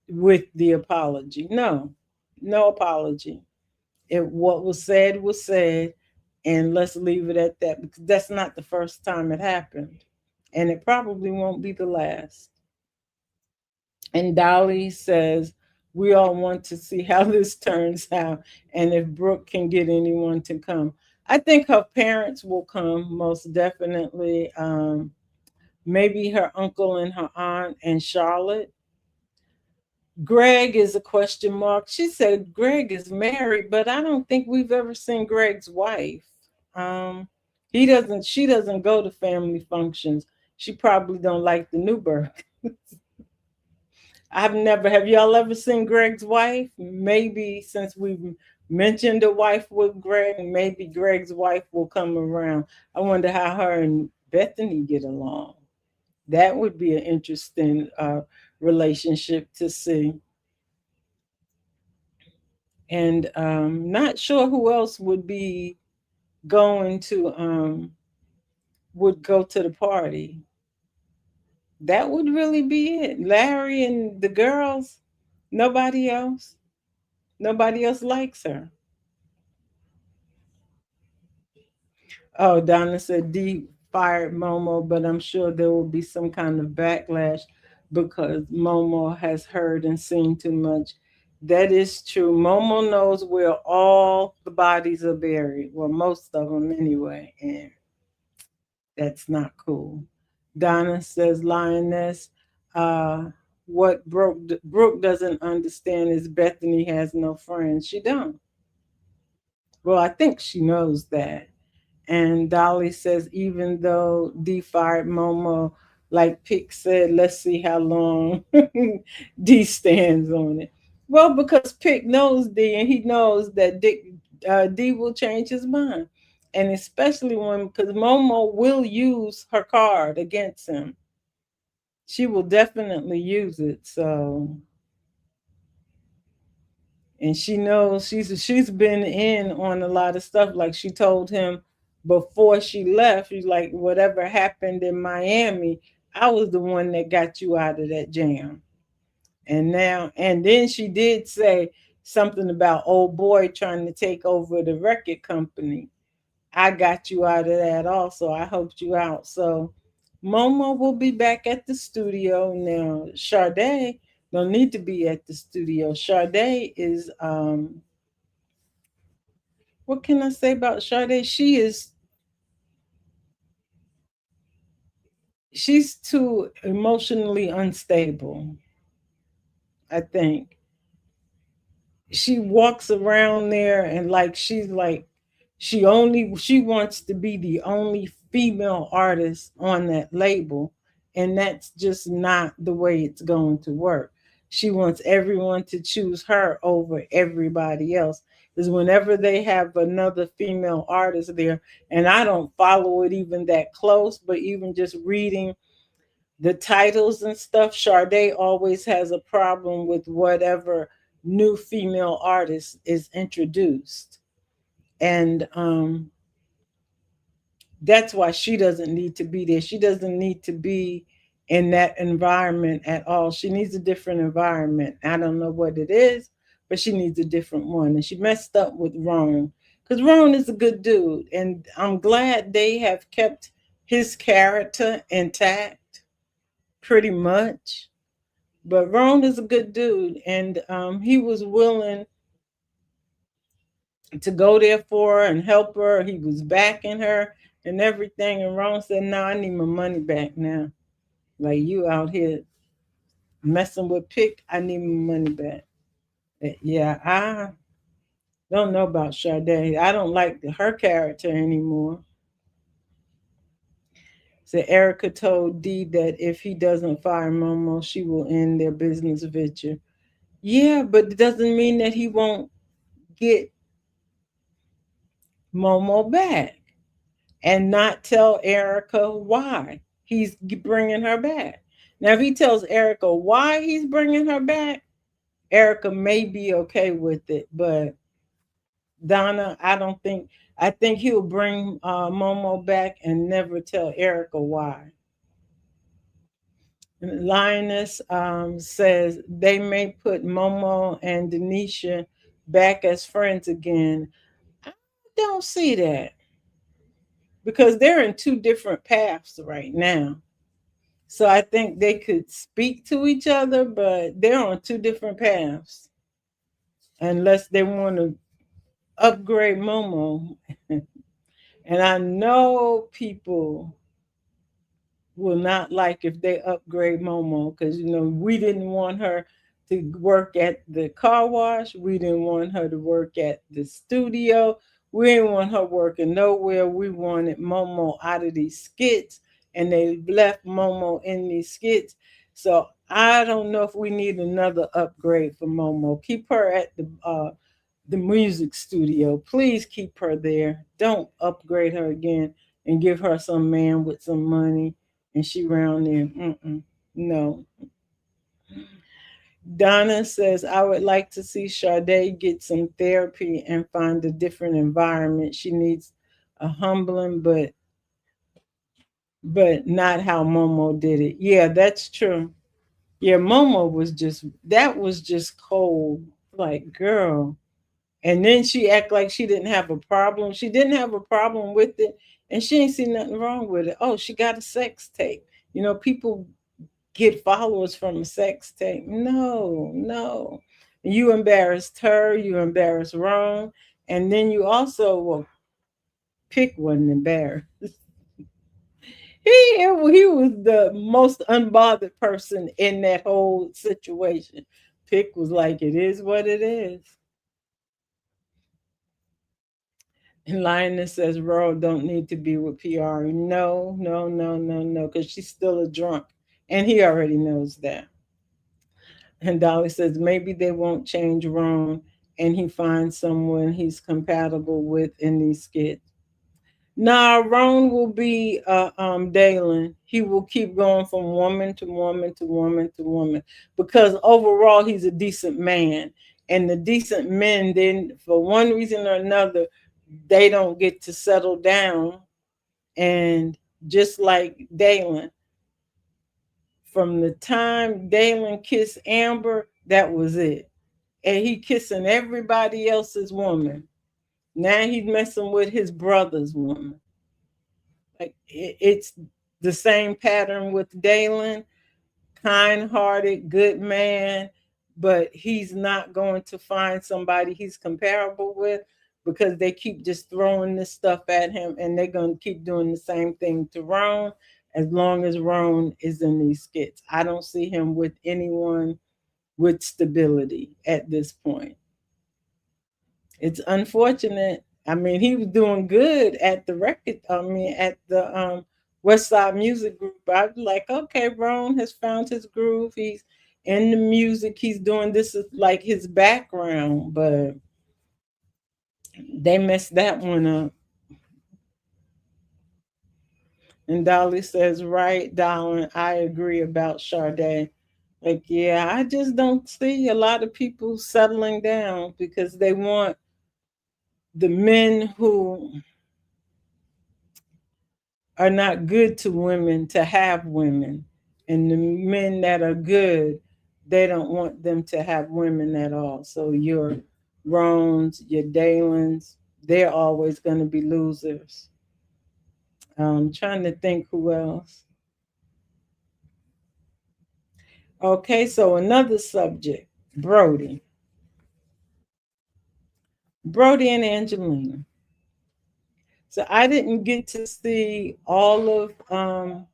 with the apology. No, no apology. What was said, and let's leave it at that because that's not the first time it happened, and it probably won't be the last. And Dolly says, we all want to see how this turns out and if Brooke can get anyone to come. I think her parents will come most definitely. Maybe her uncle and her aunt and Charlotte. Greg is a question mark. She said Greg is married, but I don't think we've ever seen Greg's wife. Um, she doesn't go to family functions. She probably don't like the Newberg. Have y'all ever seen Greg's wife? Maybe since we've mentioned a wife with Greg, maybe Greg's wife will come around. I wonder how her and Bethany get along. That would be an interesting relationship to see. And not sure who else going to would go to the party. That would really be it. Larry and the girls, nobody else. Nobody else likes her. Oh, Donna said D fired Momo, but I'm sure there will be some kind of backlash because Momo has heard and seen too much. That is true. Momo knows where all the bodies are buried. Well, most of them anyway, and that's not cool. Donna says, Lioness, what Brooke doesn't understand is Bethany has no friends. She don't. Well, I think she knows that. And Dolly says, even though D fired Momo, like Pick said, let's see how long D stands on it. Well, because Pick knows D and he knows that D will change his mind. And especially because Momo will use her card against him. She will definitely use it. So, and she knows she's been in on a lot of stuff. Like she told him before she left, she's like, whatever happened in Miami, I was the one that got you out of that jam. And then she did say something about old boy trying to take over the record company. I got you out of that also. I helped you out. So Momo will be back at the studio now. Sade don't need to be at the studio. Sade is what can I say about Sade? she's too emotionally unstable, I think. She walks around there and she wants to be the only female artist on that label, and that's just not the way it's going to work. She wants everyone to choose her over everybody else, because whenever they have another female artist there, and I don't follow it even that close, but even just reading the titles and stuff, Sade always has a problem with whatever new female artist is introduced. And that's why she doesn't need to be there. She doesn't need to be in that environment at all. She needs a different environment. I don't know what it is, but she needs a different one. And she messed up with Ron, because Ron is a good dude. And I'm glad they have kept his character intact pretty much. But Ron is a good dude, and he was willing to go there for her and help her. He was backing her and everything. And Ron said, "No, I need my money back now. Like, you out here messing with Pick, I need my money back." Yeah, I don't know about Sade. I don't like her character anymore. So Erica told Dee that if he doesn't fire Momo, she will end their business venture. Yeah, but it doesn't mean that he won't get Momo back and not tell Erica why he's bringing her back. Now, if he tells Erica why he's bringing her back, Erica may be okay with it. But Donna, I don't think, I think he'll bring Momo back and never tell Erica why. And Lioness says they may put Momo and Denisha back as friends again. I don't see that, because they're in two different paths right now. So I think they could speak to each other, but they're on two different paths unless they want to upgrade Momo. And I know people will not like if they upgrade Momo, because we didn't want her to work at the car wash. We didn't want her to work at the studio. We didn't want her working nowhere. We wanted Momo out of these skits, and they left Momo in these skits. So I don't know if we need another upgrade for Momo. Keep her at the music studio. Please keep her there. Don't upgrade her again and give her some man with some money and she round there. No. Donna says, I would like to see Sade get some therapy and find a different environment. She needs a humbling, but not how Momo did it. Yeah, that's true. Yeah, Momo was just cold. Like, girl. And then she act like she didn't have a problem. She didn't have a problem with it, and she ain't seen nothing wrong with it. Oh, she got a sex tape. People get followers from a sex tape. No, no. You embarrassed her. You embarrassed Ron, and then you also Pick wasn't embarrassed. He was the most unbothered person in that whole situation. Pick was like, it is what it is. And Lioness says Ro don't need to be with PR. No, no, no, no, no, because she's still a drunk. And he already knows that. And Dolly says maybe they won't change Ron and he finds someone he's compatible with in these skits. Nah, Ron will be Dalen. He will keep going from woman to woman to woman to woman, because overall he's a decent man. And the decent men, then for one reason or another, they don't get to settle down. And just like Dalen, from the time Dalen kissed Amber, that was it. And he kissing everybody else's woman. Now he's messing with his brother's woman. Like, it's the same pattern with Dalen, kind-hearted, good man, but he's not going to find somebody he's comparable with, because they keep just throwing this stuff at him, and they're going to keep doing the same thing to Ron. as long as Ron is in these skits. I don't see him with anyone with stability at this point. It's unfortunate. I mean, he was doing good at the record. I mean, at the West Side Music Group. I was like, okay, Ron has found his groove. He's in the music. He's doing this is like his background, but they messed that one up. And Dolly says, right, darling, I agree about Sade. Like, yeah, I just don't see a lot of people settling down because they want the men who are not good to women to have women. And the men that are good, they don't want them to have women at all. So your Rones, your Dalens, they're always going to be losers. I'm trying to think who else. Okay, so another subject, Brody. Brody and Angelina. So I didn't get to see all of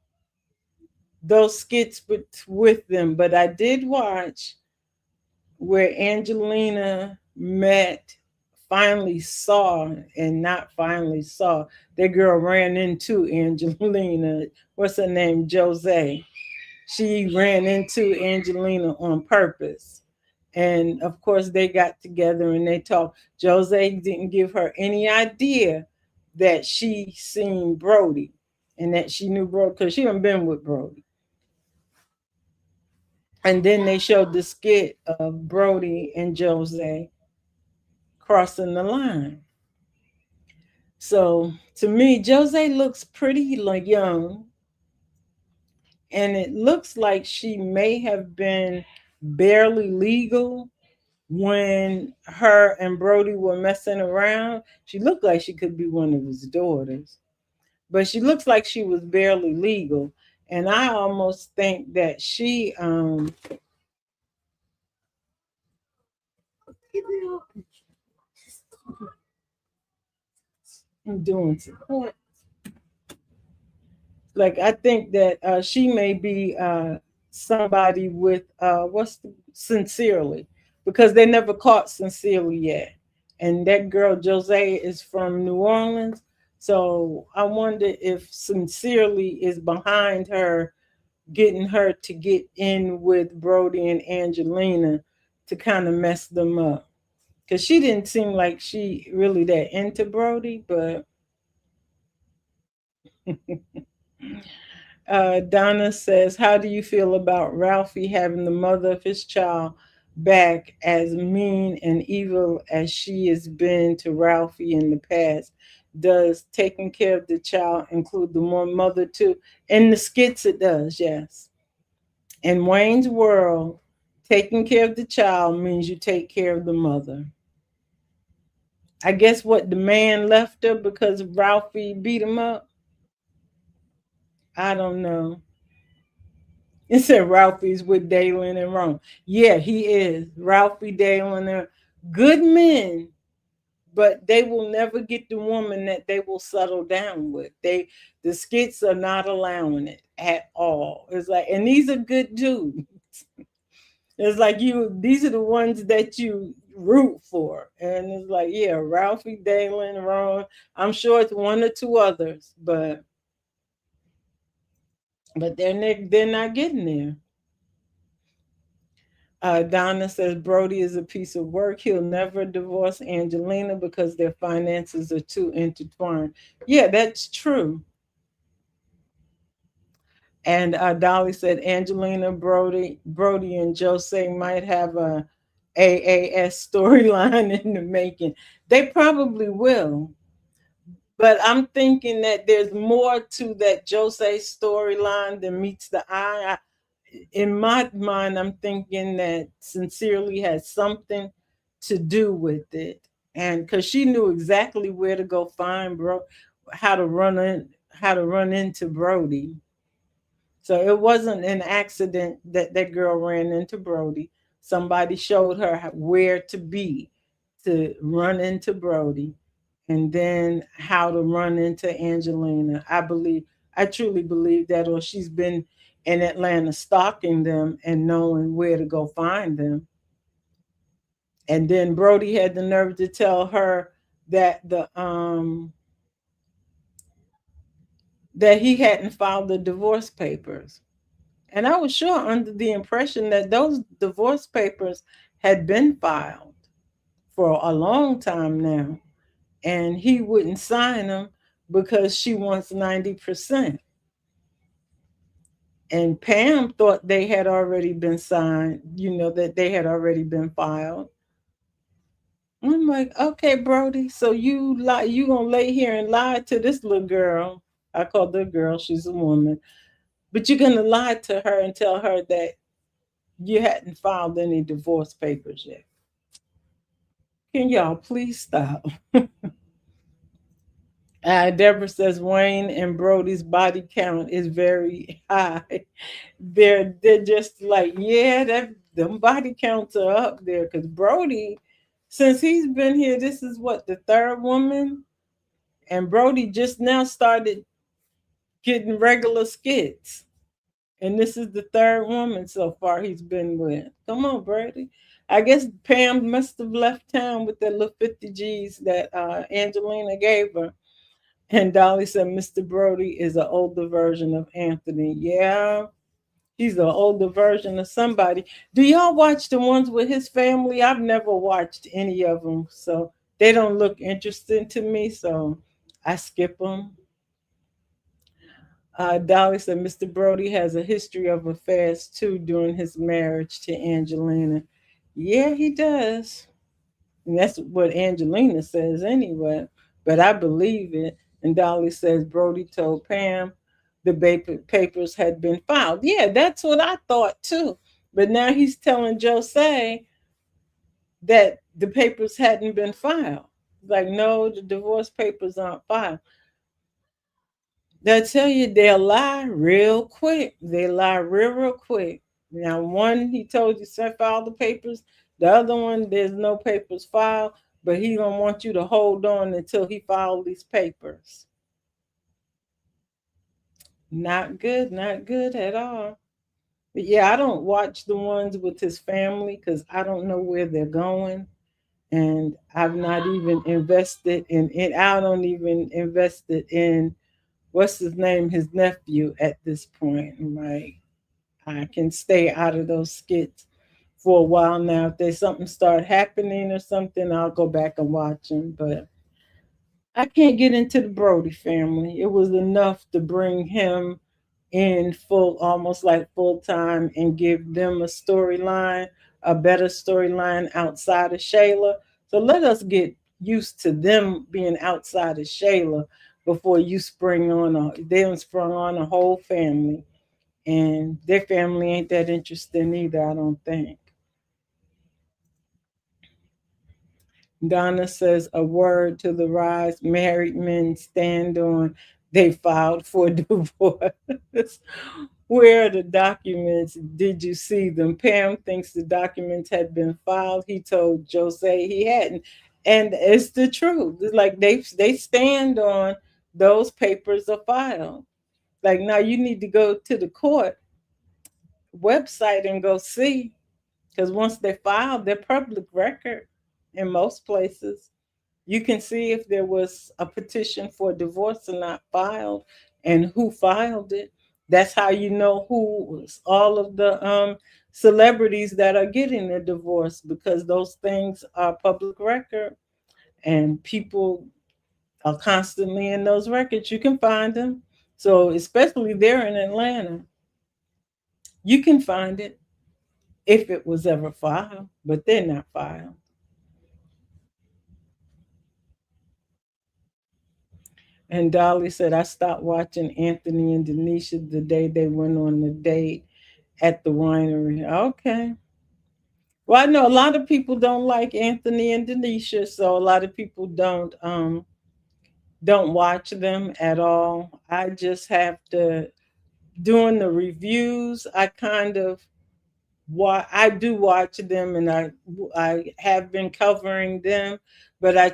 those skits with them, but I did watch where Angelina met, finally saw, and not finally saw, that girl ran into Angelina. What's her name? Jose. She ran into Angelina on purpose. And of course, they got together and they talked. Jose didn't give her any idea that she seen Brody and that she knew Brody because she hadn't been with Brody. And then they showed the skit of Brody and Jose crossing the line. So to me, Jose looks pretty like young. And it looks like she may have been barely legal when her and Brody were messing around. She looked like she could be one of his daughters, but she looks like she was barely legal. And I almost think that she I'm doing support. Like I think that she may be somebody with sincerely because they never caught sincerely yet, and that girl Jose is from New Orleans, so I wonder if sincerely is behind her getting her to get in with Brody and Angelina to kind of mess them up because she didn't seem like she really that into Brody, but Donna says, how do you feel about Ralphie having the mother of his child back as mean and evil as she has been to Ralphie in the past? Does taking care of the child include the more mother too? In the skits, it does, yes. In Wayne's world, taking care of the child means you take care of the mother. I guess what the man left her because Ralphie beat him up? I don't know. It said Ralphie's with Dalen and Ron. Yeah, he is. Ralphie, Dalen are good men, but they will never get the woman that they will settle down with. The skits are not allowing it at all. It's like, and these are good dudes. It's like these are the ones that you root for. And it's like, yeah, Ralphie, Dalen, Ron. I'm sure it's one or two others, but they're not getting there. Donna says Brody is a piece of work. He'll never divorce Angelina because their finances are too intertwined. Yeah, that's true. And Dolly said Angelina, Brody, and Jose might have a AAS storyline in the making. They probably will. But I'm thinking that there's more to that Jose storyline than meets the eye. In my mind, I'm thinking that Sincerely has something to do with it, and because she knew exactly where to go find how to run into Brody. So it wasn't an accident that that girl ran into Brody. Somebody showed her where to be to run into Brody, and then how to run into Angelina. I truly believe that, or she's been in Atlanta stalking them and knowing where to go find them. And then Brody had the nerve to tell her that that he hadn't filed the divorce papers. And I was sure under the impression that those divorce papers had been filed for a long time now. And he wouldn't sign them because she wants 90%. And Pam thought they had already been signed, that they had already been filed. I'm like, okay, Brody, so you gonna lay here and lie to this little girl. I call her girl, she's a woman. But you're gonna lie to her and tell her that you hadn't filed any divorce papers yet. Can y'all please stop? Deborah says Wayne and Brody's body count is very high. They're just like, yeah, that them body counts are up there because Brody, since he's been here, this is what, the third woman, and Brody just now started getting regular skits. And this is the third woman so far he's been with. Come on, Brady. I guess Pam must have left town with that little 50 G's that Angelina gave her. And Dolly said Mr. Brody is an older version of Anthony. Yeah, he's an older version of somebody. Do y'all watch the ones with his family? I've never watched any of them, so they don't look interesting to me, so I skip them. Dolly said Mr. Brody has a history of affairs too during his marriage to Angelina. Yeah, he does. And that's what Angelina says anyway, but I believe it. And Dolly says Brody told Pam the papers had been filed. Yeah, that's what I thought too. But now he's telling Jose that the papers hadn't been filed. Like, no, the divorce papers aren't filed. They'll tell you they'll lie real quick. They lie real quick. Now, one he told you to file the papers. The other one, there's no papers filed, but he don't want you to hold on until he filed these papers. Not good at all. But yeah, I don't watch the ones with his family because I don't know where they're going. And I've not even invested in it. I don't even invested in what's his name, his nephew at this point. Right. I can stay out of those skits for a while now. If there's something start happening or something, I'll go back and watch them. But I can't get into the Brody family. It was enough to bring him in full, almost like full time, and give them a storyline, a better storyline outside of Shayla. So let us get used to them being outside of Shayla before you they sprung on a whole family. And their family ain't that interesting either, I don't think. Donna says a word to the rise. Married men stand on. They filed for divorce. Where are the documents? Did you see them? Pam thinks the documents had been filed. He told Jose he hadn't. And it's the truth. It's like they stand on those papers are filed. Like now you need to go to the court website and go see. Because once they're filed, they're public record in most places. You can see if there was a petition for divorce or not filed and who filed it. That's how you know who was all of the celebrities that are getting a divorce because those things are public record and people are constantly in those records. You can find them. So, especially there in Atlanta, you can find it if it was ever filed, but they're not filed. And Dolly said, I stopped watching Anthony and Denisha the day they went on the date at the winery. Okay. Well, I know a lot of people don't like Anthony and Denisha, so a lot of people don't watch them at all. I just have to doing the reviews. I kind of I do watch them, and I have been covering them, but I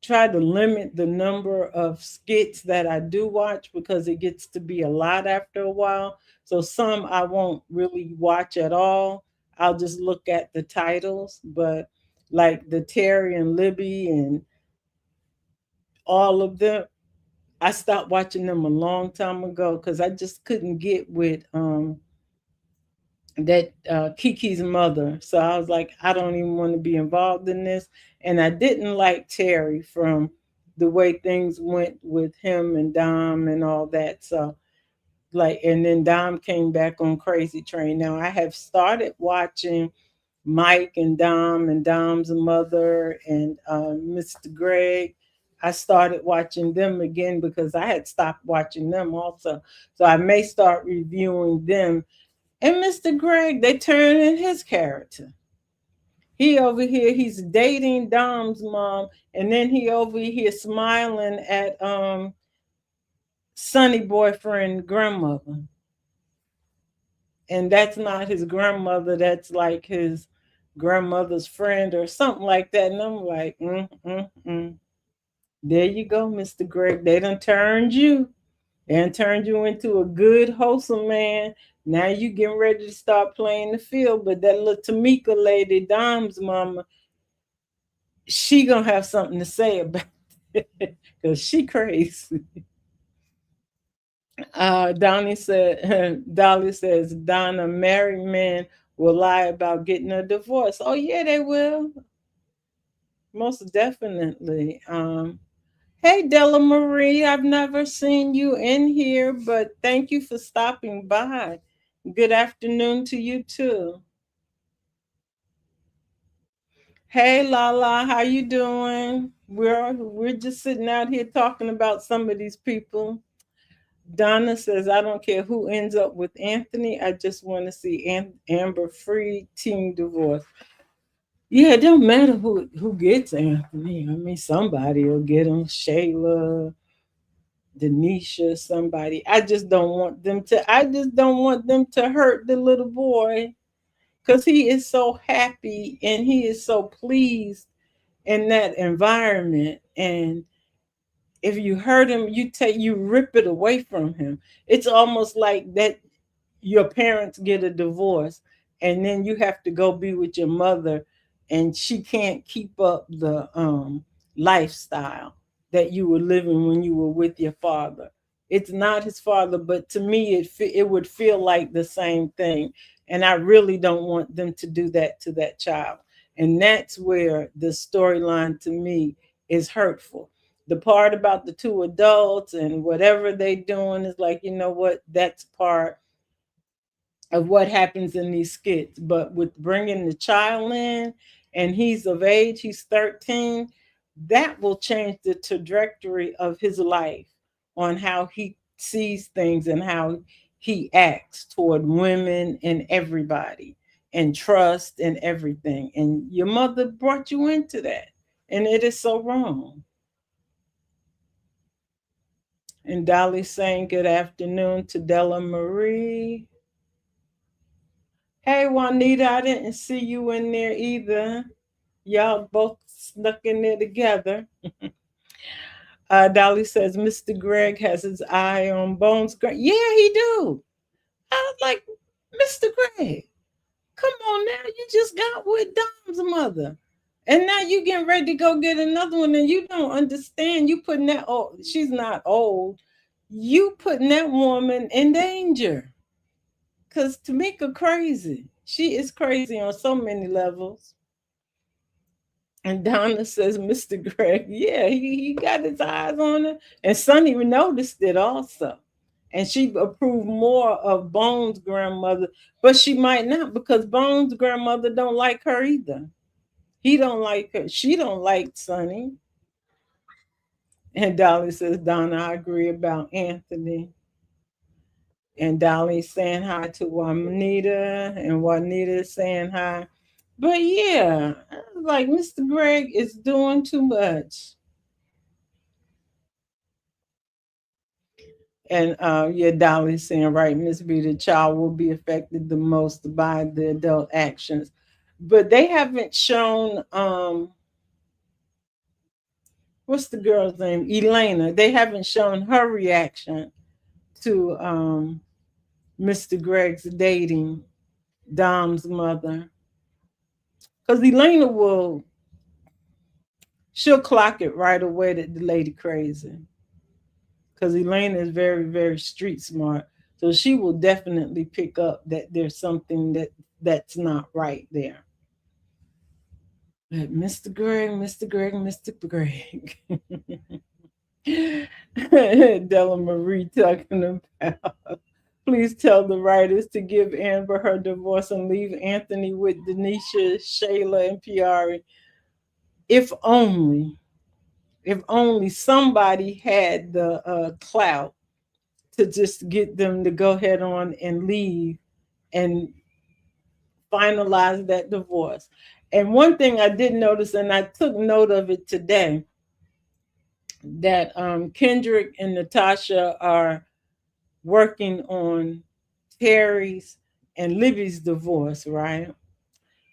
try to limit the number of skits that I do watch because it gets to be a lot after a while. So some I won't really watch at all. I'll just look at the titles, but like the Terry and Libby and all of them, I stopped watching them a long time ago because I just couldn't get with that Kiki's mother. So I was like, I don't even want to be involved in this. And I didn't like Terry from the way things went with him and Dom and all that. So like, and then Dom came back on Crazy Train. Now I have started watching Mike and Dom's mother and Mr. Greg. I started watching them again because I had stopped watching them also. So I may start reviewing them. And Mr. Greg, they turn in his character. He over here, he's dating Dom's mom, and then he over here smiling at Sonny boyfriend grandmother. And that's not his grandmother, that's like his grandmother's friend or something like that. And I'm like, there you go, Mr. Greg. They done turned you. They done turned you into a good, wholesome man. Now you getting ready to start playing the field. But that little Tamika lady, Dom's mama, she gonna have something to say about it because she crazy. Dolly says, Donna, married men will lie about getting a divorce. Oh yeah, they will. Most definitely. Hey, Della Marie, I've never seen you in here, but thank you for stopping by. Good afternoon to you too. Hey, Lala, how you doing? We're just sitting out here talking about some of these people. Donna says, I don't care who ends up with Anthony. I just want to see Amber free, team divorce. Yeah, it don't matter who gets Anthony. I mean, somebody will get him. Shayla, Denisha, somebody. I just don't want them to. I just don't want them to hurt the little boy because he is so happy and he is so pleased in that environment. And if you hurt him, you rip it away from him. It's almost like that your parents get a divorce and then you have to go be with your mother and she can't keep up the lifestyle that you were living when you were with your father. It's not his father, but to me it would feel like the same thing, and I really don't want them to do that to that child. And that's where the storyline to me is hurtful. The part about the two adults and whatever they doing is like, you know what, that's part of what happens in these skits. But with bringing the child in and he's of age, he's 13, that will change the trajectory of his life on how he sees things and how he acts toward women and everybody and trust and everything. And your mother brought you into that. And it is so wrong. And Dolly saying good afternoon to Della Marie. Hey, Juanita, I didn't see you in there either. Y'all both snuck in there together. Dolly says Mr. Greg has his eye on Bones. Yeah, he do. I was like, Mr. Greg, come on now. You just got with Dom's mother. And now you getting ready to go get another one, and you don't understand. You putting that old, she's not old. You putting that woman in danger. Cause Tamika crazy. She is crazy on so many levels. And Donna says, Mr. Greg, yeah, he got his eyes on her. And Sonny noticed it also. And she approved more of Bones' grandmother, but she might not because Bones' grandmother don't like her either. He don't like her. She don't like Sonny. And Dolly says, Donna, I agree about Anthony. And Dolly's saying hi to Juanita, and Juanita is saying hi. But yeah, like Mr. Greg is doing too much. And yeah, Dolly's saying, right, Miss B, the child will be affected the most by the adult actions. But they haven't shown what's the girl's name? Elena. They haven't shown her reaction to Mr. Greg's dating Dom's mother. Because Elena she'll clock it right away that the lady crazy. Because Elena is very, very street smart. So she will definitely pick up that there's something that's not right there. But Mr. Greg, Mr. Greg, Mr. Greg. Della Marie talking about. Please tell the writers to give Amber her divorce and leave Anthony with Denisha, Shayla, and Piari. If only, if only somebody had the clout to just get them to go ahead on and leave and finalize that divorce. And one thing I did notice, and I took note of it today, that Kendrick and Natasha are working on Terry's and Libby's divorce, right?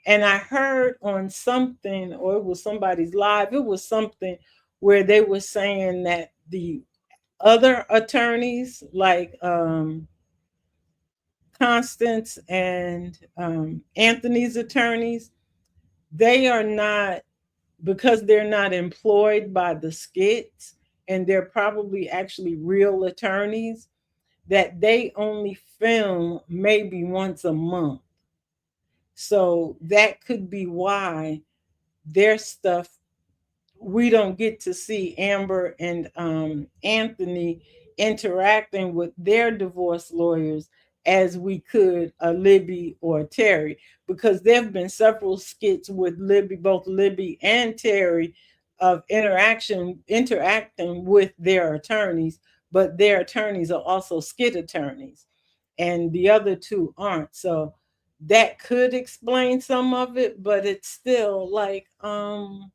And I heard on something, or it was somebody's live, it was something where they were saying that the other attorneys, like Constance and Anthony's attorneys, they are not, because they're not employed by the skits and they're probably actually real attorneys, that they only film maybe once a month. So that could be why their stuff, we don't get to see Amber and Anthony interacting with their divorce lawyers as we could a Libby or Terry, because there have been several skits with Libby, both Libby and Terry, of interacting with their attorneys, but their attorneys are also skit attorneys, and the other two aren't. So that could explain some of it, but it's still like, can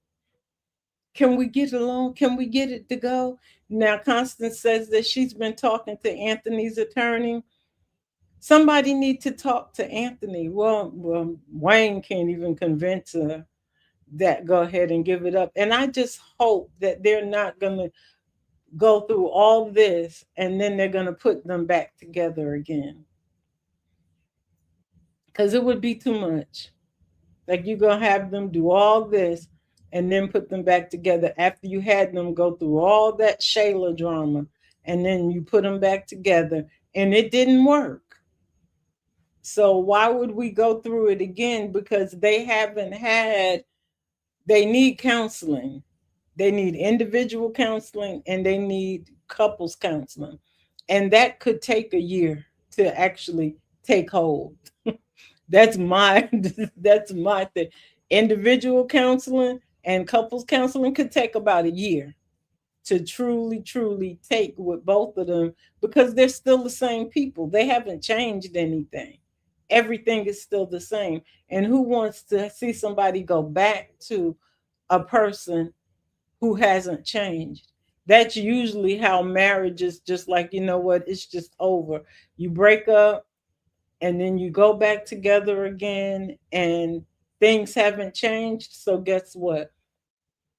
we get along? Can we get it to go? Now, Constance says that she's been talking to Anthony's attorney. Somebody need to talk to Anthony. Well, Wayne can't even convince her that go ahead and give it up. And I just hope that they're not going to go through all this and then they're going to put them back together again. Because it would be too much. Like, you're going to have them do all this and then put them back together after you had them go through all that Shayla drama, and then you put them back together and it didn't work. So why would we go through it again? Because they haven't had, they need counseling. They need individual counseling and they need couples counseling. And that could take a year to actually take hold. That's my that's my thing. Individual counseling and couples counseling could take about a year to truly, truly take with both of them, because they're still the same people. They haven't changed anything. Everything is still the same. And who wants to see somebody go back to a person who hasn't changed? That's usually how marriage is, just like, you know what, it's just over. You break up and then you go back together again and things haven't changed. So guess what?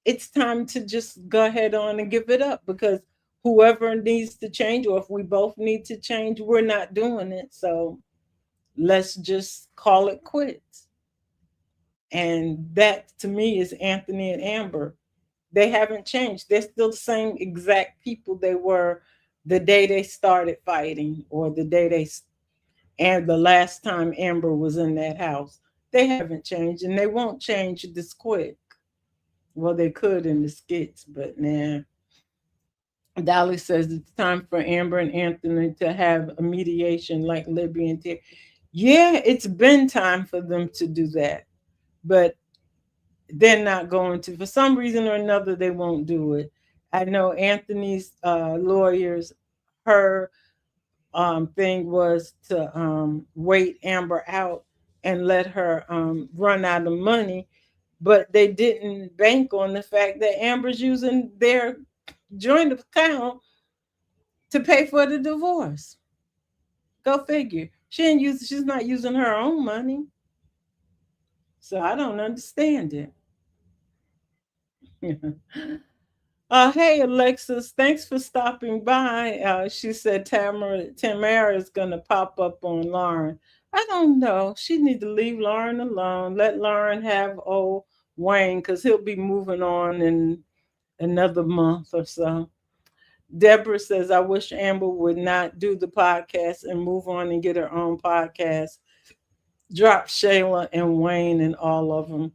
It's time to just go ahead on and give it up, because whoever needs to change, or if we both need to change, we're not doing it. So let's just call it quits. And that to me is Anthony and Amber. They haven't changed. They're still the same exact people they were the day they started fighting, or the day they, and the last time Amber was in that house. They haven't changed and they won't change this quick. Well, they could in the skits, but nah. Dolly says it's time for Amber and Anthony to have a mediation like Libby and Terry. Yeah, it's been time for them to do that, but they're not going to. For some reason or another, they won't do it. I know Anthony's lawyers, her thing was to wait Amber out and let her run out of money, but they didn't bank on the fact that Amber's using their joint account to pay for the divorce. Go figure. She's not using her own money. So I don't understand it. Hey Alexis, thanks for stopping by. She said Tamara is gonna pop up on Lauren. I don't know. She need to leave Lauren alone. Let Lauren have old Wayne because he'll be moving on in another month or so. Deborah says, I wish Amber would not do the podcast and move on and get her own podcast. Drop Shayla and Wayne and all of them.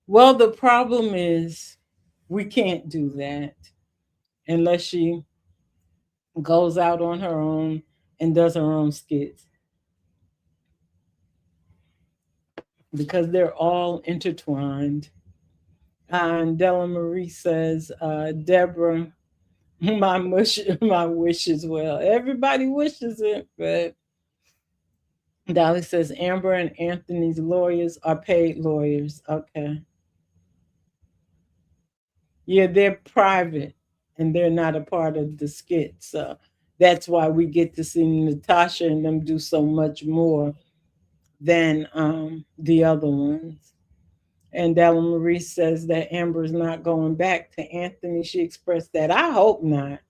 Well, the problem is we can't do that unless she goes out on her own and does her own skits because they're all intertwined. And Della Marie says, Deborah, my wish as well. Everybody wishes it, but Dolly says Amber and Anthony's lawyers are paid lawyers. Okay. Yeah, they're private and they're not a part of the skit. So that's why we get to see Natasha and them do so much more than the other ones. And Della Marie says that Amber's not going back to Anthony. She expressed that. I hope not.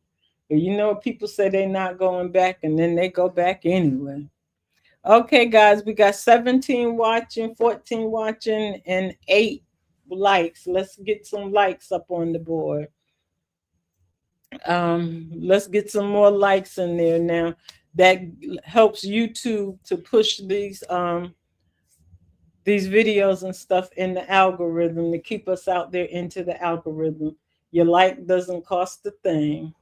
But you know, people say they're not going back and then they go back anyway. Okay, guys, we got 17 watching, 14 watching, and 8 likes. Let's get some likes up on the board. Let's get some more likes in there now. That helps YouTube to push these videos and stuff in the algorithm to keep us out there into the algorithm. Your like doesn't cost a thing.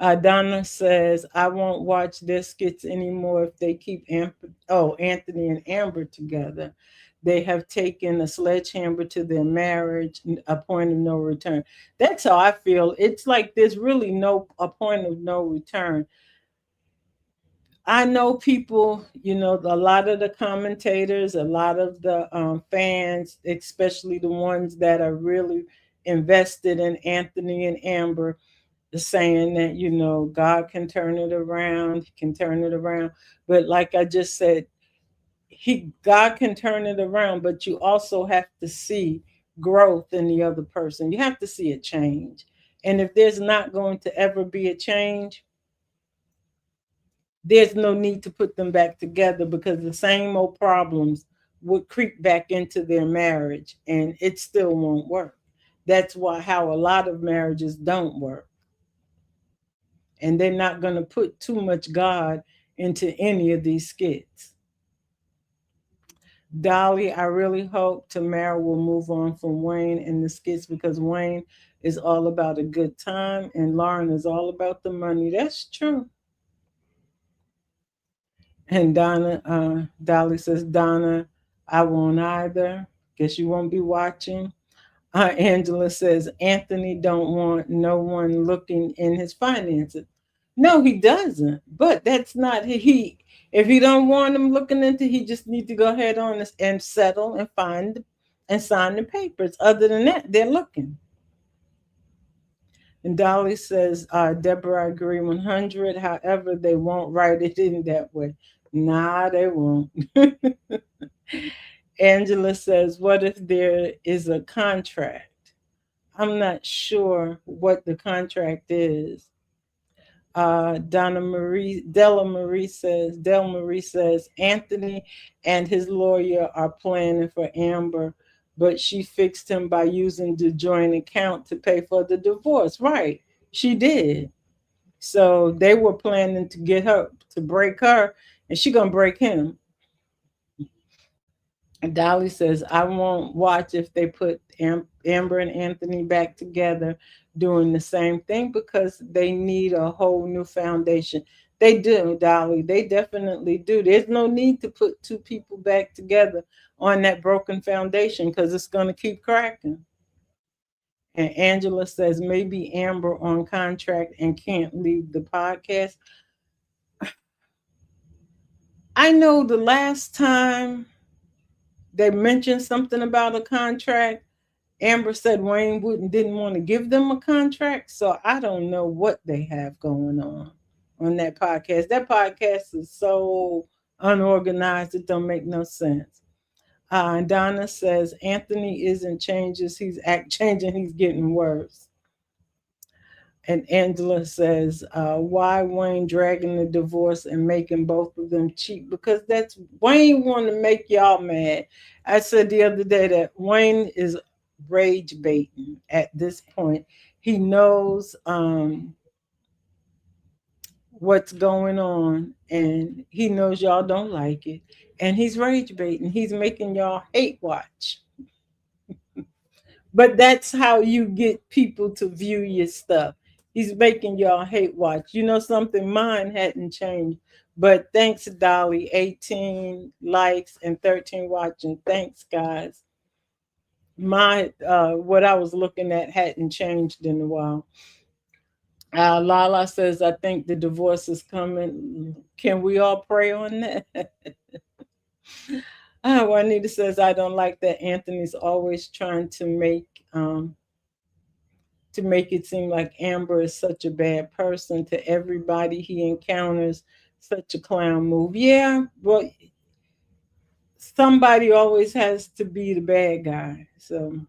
Donna says, I won't watch their skits anymore if they keep Anthony and Amber together. They have taken a sledgehammer to their marriage, a point of no return. That's how I feel. It's like there's really no a point of no return. I know people, you know, a lot of the commentators, a lot of the fans, especially the ones that are really invested in Anthony and Amber, saying that, you know, God can turn it around, he can turn it around. But like I just said, God can turn it around, but you also have to see growth in the other person. You have to see a change. And if there's not going to ever be a change, there's no need to put them back together because the same old problems would creep back into their marriage and it still won't work. That's why how a lot of marriages don't work. And they're not going to put too much God into any of these skits. Dolly, I really hope Tamara will move on from Wayne and the skits because Wayne is all about a good time and Lauren is all about the money. That's true. And Dolly says, Donna, I won't either. Guess you won't be watching. Angela says, Anthony don't want no one looking in his finances. No, he doesn't. But that's not he. If he don't want him looking into, he just need to go ahead on and settle and find and sign the papers. Other than that, they're looking. And Dolly says, Deborah, I agree 100. However, they won't write it in that way. Nah, they won't. Angela says, what if there is a contract? I'm not sure what the contract is. Del Marie says, Anthony and his lawyer are planning for Amber, but she fixed him by using the joint account to pay for the divorce. Right. She did. So they were planning to get her to break her, and she gonna break him. Dolly says, I won't watch if they put Amber and Anthony back together doing the same thing because they need a whole new foundation. They do, Dolly. They definitely do. There's no need to put two people back together on that broken foundation because it's going to keep cracking. And Angela says, maybe Amber on contract and can't leave the podcast. I know the last time they mentioned something about a contract, Amber said Wayne Wooden didn't want to give them a contract. So I don't know what they have going on that podcast. That podcast is so unorganized, it don't make no sense. And Donna says Anthony isn't changes, he's act changing, he's getting worse. And Angela says, why Wayne dragging the divorce and making both of them cheap? Because that's Wayne want to make y'all mad. I said the other day that Wayne is rage baiting at this point. He knows what's going on and he knows y'all don't like it. And he's rage baiting. He's making y'all hate watch. But that's how you get people to view your stuff. He's making y'all hate watch. You know something? Mine hadn't changed. But thanks, Dolly. 18 likes and 13 watching. Thanks, guys. My what I was looking at hadn't changed in a while. Lala says, I think the divorce is coming. Can we all pray on that? Juanita says, I don't like that Anthony's always trying to make it seem like Amber is such a bad person to everybody he encounters. Such a clown move. Yeah, well, somebody always has to be the bad guy. So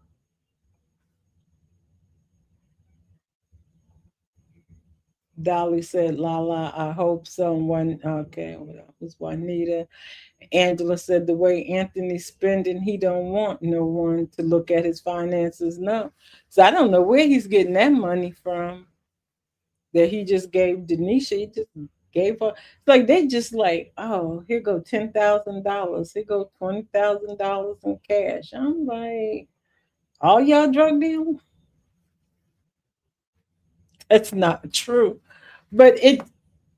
Dolly said, Lala, I hope someone, okay, what was Juanita? Angela said, the way Anthony's spending, he don't want no one to look at his finances. No. So I don't know where he's getting that money from that he just gave Denisha. He just gave her. It's like they just like, oh, here go $10,000. Here go $20,000 in cash. I'm like, all y'all drug dealers? That's not true. But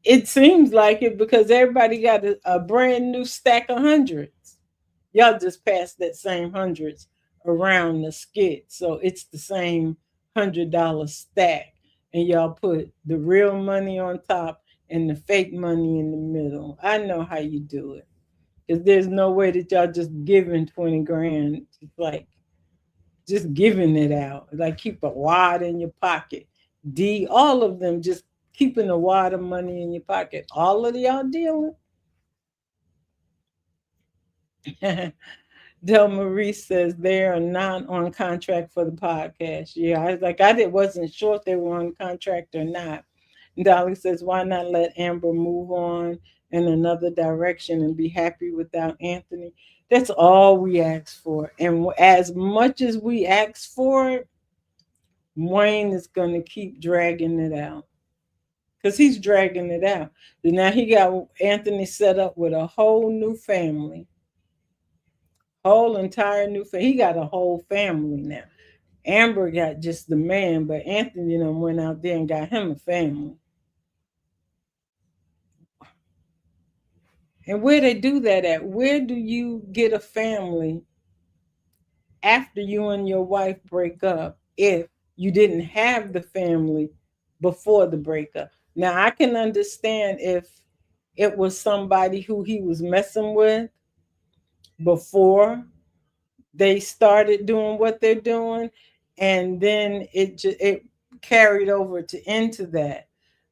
it seems like it because everybody got a brand new stack of hundreds. Y'all just passed that same hundreds around the skit. So it's the same $100 stack. And y'all put the real money on top and the fake money in the middle. I know how you do it. Because there's no way that y'all just giving 20 grand. It's like just giving it out. Like keep a wad in your pocket. D, all of them just keeping a wad of money in your pocket. All of y'all dealing. Del Marie says they are not on contract for the podcast. Yeah, I was like, wasn't sure if they were on contract or not. And Dolly says, why not let Amber move on in another direction and be happy without Anthony? That's all we ask for. And as much as we ask for it, Wayne is going to keep dragging it out because he's dragging it out. And now he got Anthony set up with a whole new family, whole entire new family. He got a whole family now. Amber got just the man, but Anthony went out there and got him a family. And where they do that at? Where do you get a family after you and your wife break up if you didn't have the family before the breakup? Now, I can understand if it was somebody who he was messing with before they started doing what they're doing, and then it carried over to into that.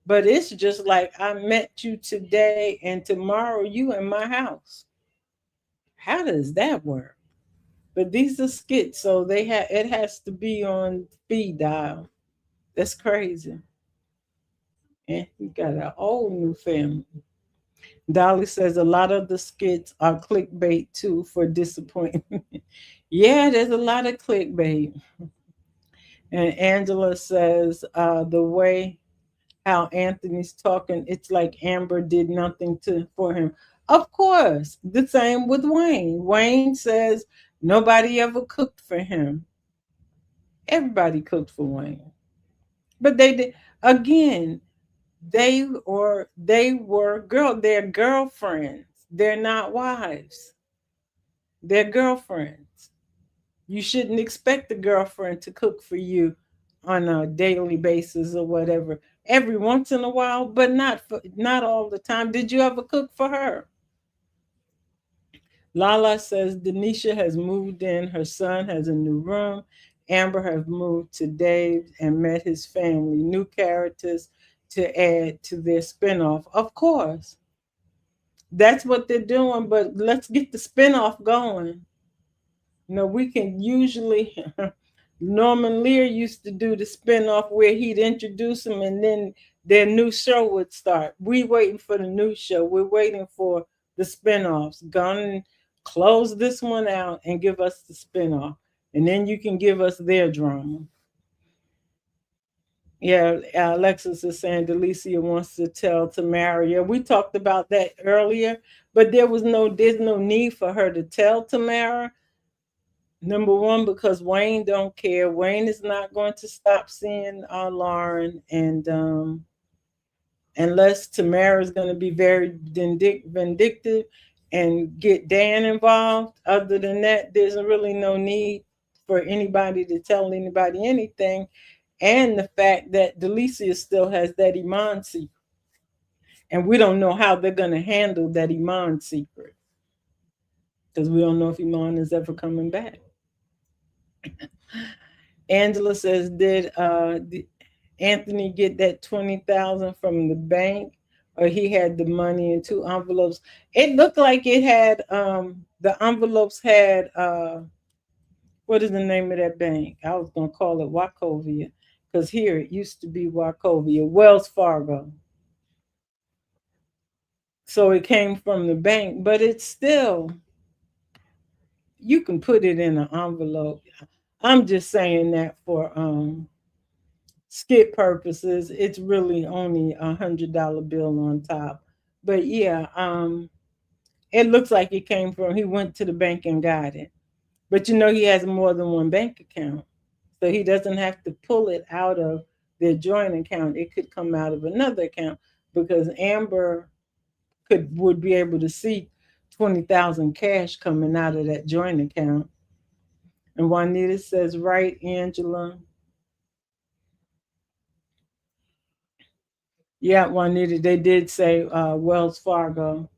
But it's just like I met you today, and tomorrow you in my house. How does that work? But these are skits, so it has to be on speed dial. That's crazy. And you got a whole new family. Dolly says a lot of the skits are clickbait too for disappointment. Yeah, there's a lot of clickbait. And Angela says the way how Anthony's talking, it's like Amber did nothing for him. Of course, the same with Wayne. Wayne says nobody ever cooked for him. Everybody cooked for Wayne, but they did again. They're girlfriends. They're not wives. They're girlfriends. You shouldn't expect a girlfriend to cook for you on a daily basis or whatever. Every once in a while, but not all the time. Did you ever cook for her? Lala says Denisha has moved in. Her son has a new room. Amber has moved to Dave and met his family. New characters to add to their spinoff. Of course, that's what they're doing. But let's get the spinoff going. No, we can usually. Norman Lear used to do the spinoff where he'd introduce them and then their new show would start. We waiting for the new show. We're waiting for the spinoffs. Gonna close this one out and give us the spinoff. And then you can give us their drama. Yeah, Alexis is saying Delicia wants to tell Tamara. Yeah, we talked about that earlier, but there's no need for her to tell Tamara. Number one, because Wayne don't care. Wayne is not going to stop seeing Lauren, and unless Tamara is going to be very vindictive and get Dan involved. Other than that, there's really no need for anybody to tell anybody anything. And the fact that Delicia still has that Iman secret, and we don't know how they're going to handle that Iman secret because we don't know if Iman is ever coming back. Angela says, did Anthony get that 20,000 from the bank, or he had the money in two envelopes? It looked like it had the envelopes had what is the name of that bank? I was gonna call it Wachovia because here it used to be Wachovia, Wells Fargo. So it came from the bank, but it's still, you can put it in an envelope. I'm just saying that for skit purposes, it's really only $100 bill on top. But yeah, it looks like it came from, he went to the bank and got it. But you know, he has more than one bank account. So he doesn't have to pull it out of their joint account. It could come out of another account because Amber would be able to see 20,000 cash coming out of that joint account. And Juanita says, right, Angela. Yeah, Juanita, they did say Wells Fargo.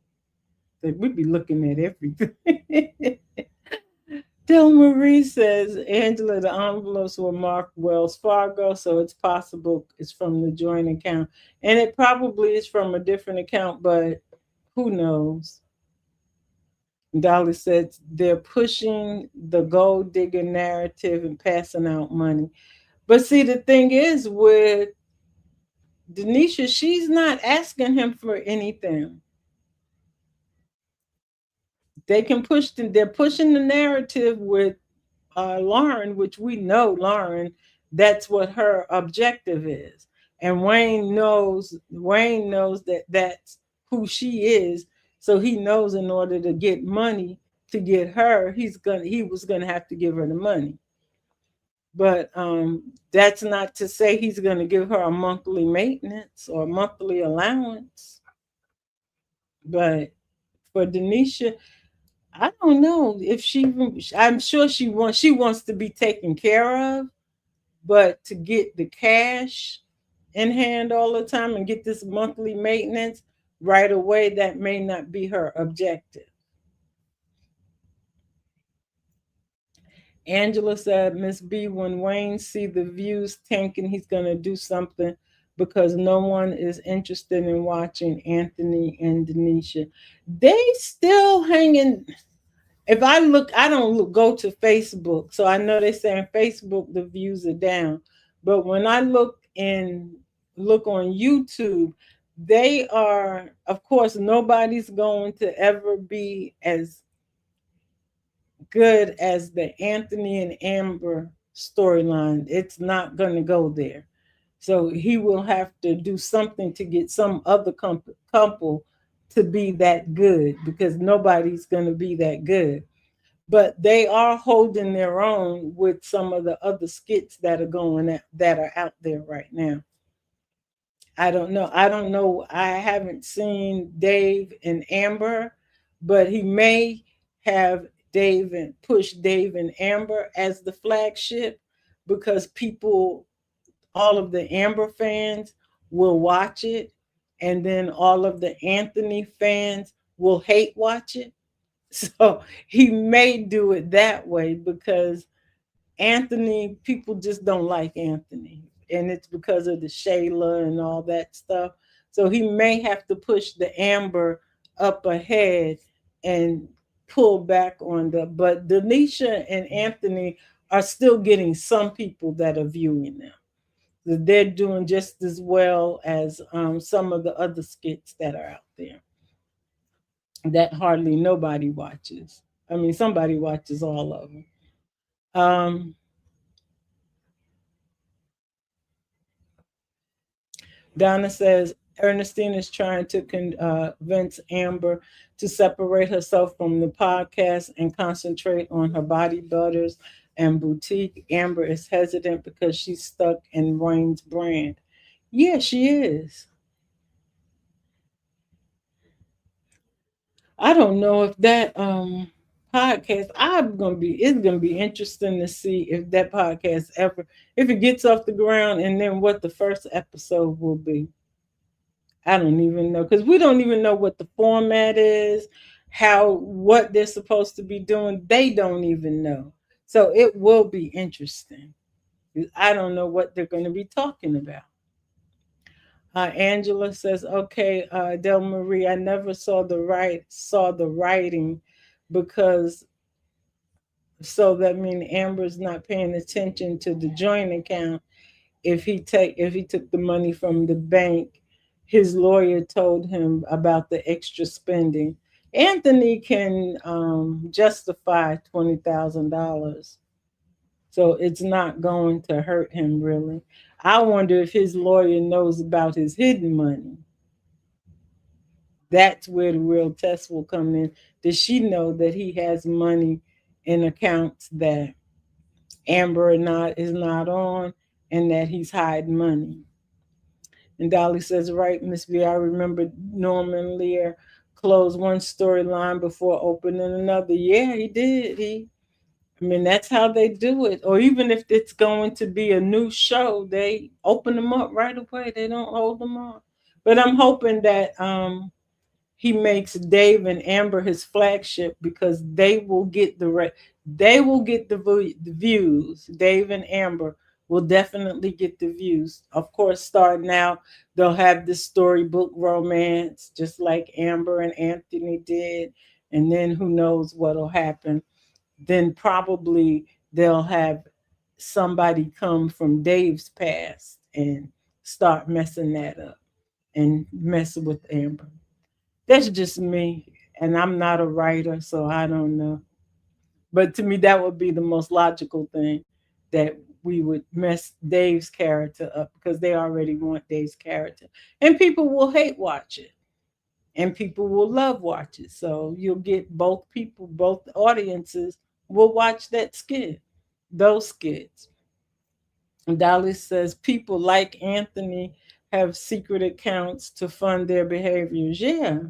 We'd be looking at everything. Del Marie says, Angela, the envelopes were marked Wells Fargo, so it's possible it's from the joint account. And it probably is from a different account, but who knows? Dolly said they're pushing the gold digger narrative and passing out money. But see, the thing is with Denisha, she's not asking him for anything. They're pushing the narrative with Lauren, which we know Lauren, that's what her objective is. And Wayne knows that that's who she is. So he knows in order to get money to get her, he was gonna have to give her the money. But that's not to say he's gonna give her a monthly maintenance or monthly allowance. But for Denisha, I don't know if I'm sure she wants to be taken care of, but to get the cash in hand all the time and get this monthly maintenance right away, that may not be her objective. Angela said, Miss B, when Wayne see the views tanking, he's gonna do something because no one is interested in watching Anthony and Denisha. They still hanging. If I look, I don't go to Facebook, so I know they're saying Facebook the views are down. But when I look on YouTube, they are, of course, nobody's going to ever be as good as the Anthony and Amber storyline. It's not going to go there. So he will have to do something to get some other couple to be that good because nobody's going to be that good. But they are holding their own with some of the other skits that are that are out there right now. I don't know. I don't know. I haven't seen Dave and Amber, but he may have push Dave and Amber as the flagship because all of the Amber fans will watch it, and then all of the Anthony fans will hate watch it. So he may do it that way because Anthony, people just don't like Anthony. And it's because of the Shayla and all that stuff. So he may have to push the Amber up ahead and pull back on but Denisha and Anthony are still getting some people that are viewing them. They're doing just as well as some of the other skits that are out there that hardly nobody watches. I mean, somebody watches all of them. Um, Donna says Ernestine is trying to convince Amber to separate herself from the podcast and concentrate on her body butters and boutique. Amber is hesitant because she's stuck in Wayne's brand. Yeah, she is. I don't know if that podcast I'm gonna be it's gonna be interesting to see if that podcast ever if it gets off the ground and then what the first episode will be. I don't even know because we don't even know what the format is, how what they're supposed to be doing. They don't even know. So it will be interesting. I don't know what they're going to be talking about. Angela says, "Okay, Del Marie, I never saw the writing because so that means Amber's not paying attention to the joint account. If he took the money from the bank, his lawyer told him about the extra spending. Anthony can justify $20,000, so it's not going to hurt him really. I wonder if his lawyer knows about his hidden money. That's where the real test will come in. Does she know that he has money in accounts that Amber is not on, and that he's hiding money?" And Dolly says, "Right, Miss V, I remember Norman Lear closed one storyline before opening another." Yeah, he did. I mean, that's how they do it. Or even if it's going to be a new show, they open them up right away. They don't hold them on. But I'm hoping that he makes Dave and Amber his flagship because they will get the views. Dave and Amber will definitely get the views. Of course, starting out, they'll have this storybook romance, just like Amber and Anthony did, and then who knows what'll happen. Then probably they'll have somebody come from Dave's past and start messing that up and messing with Amber. That's just me. And I'm not a writer, so I don't know. But to me, that would be the most logical thing, that we would mess Dave's character up because they already want Dave's character. And people will hate watch it and people will love watch it. So you'll get both people, both audiences will watch that skit, those skits. And Dolly says people like Anthony have secret accounts to fund their behaviors. Yeah.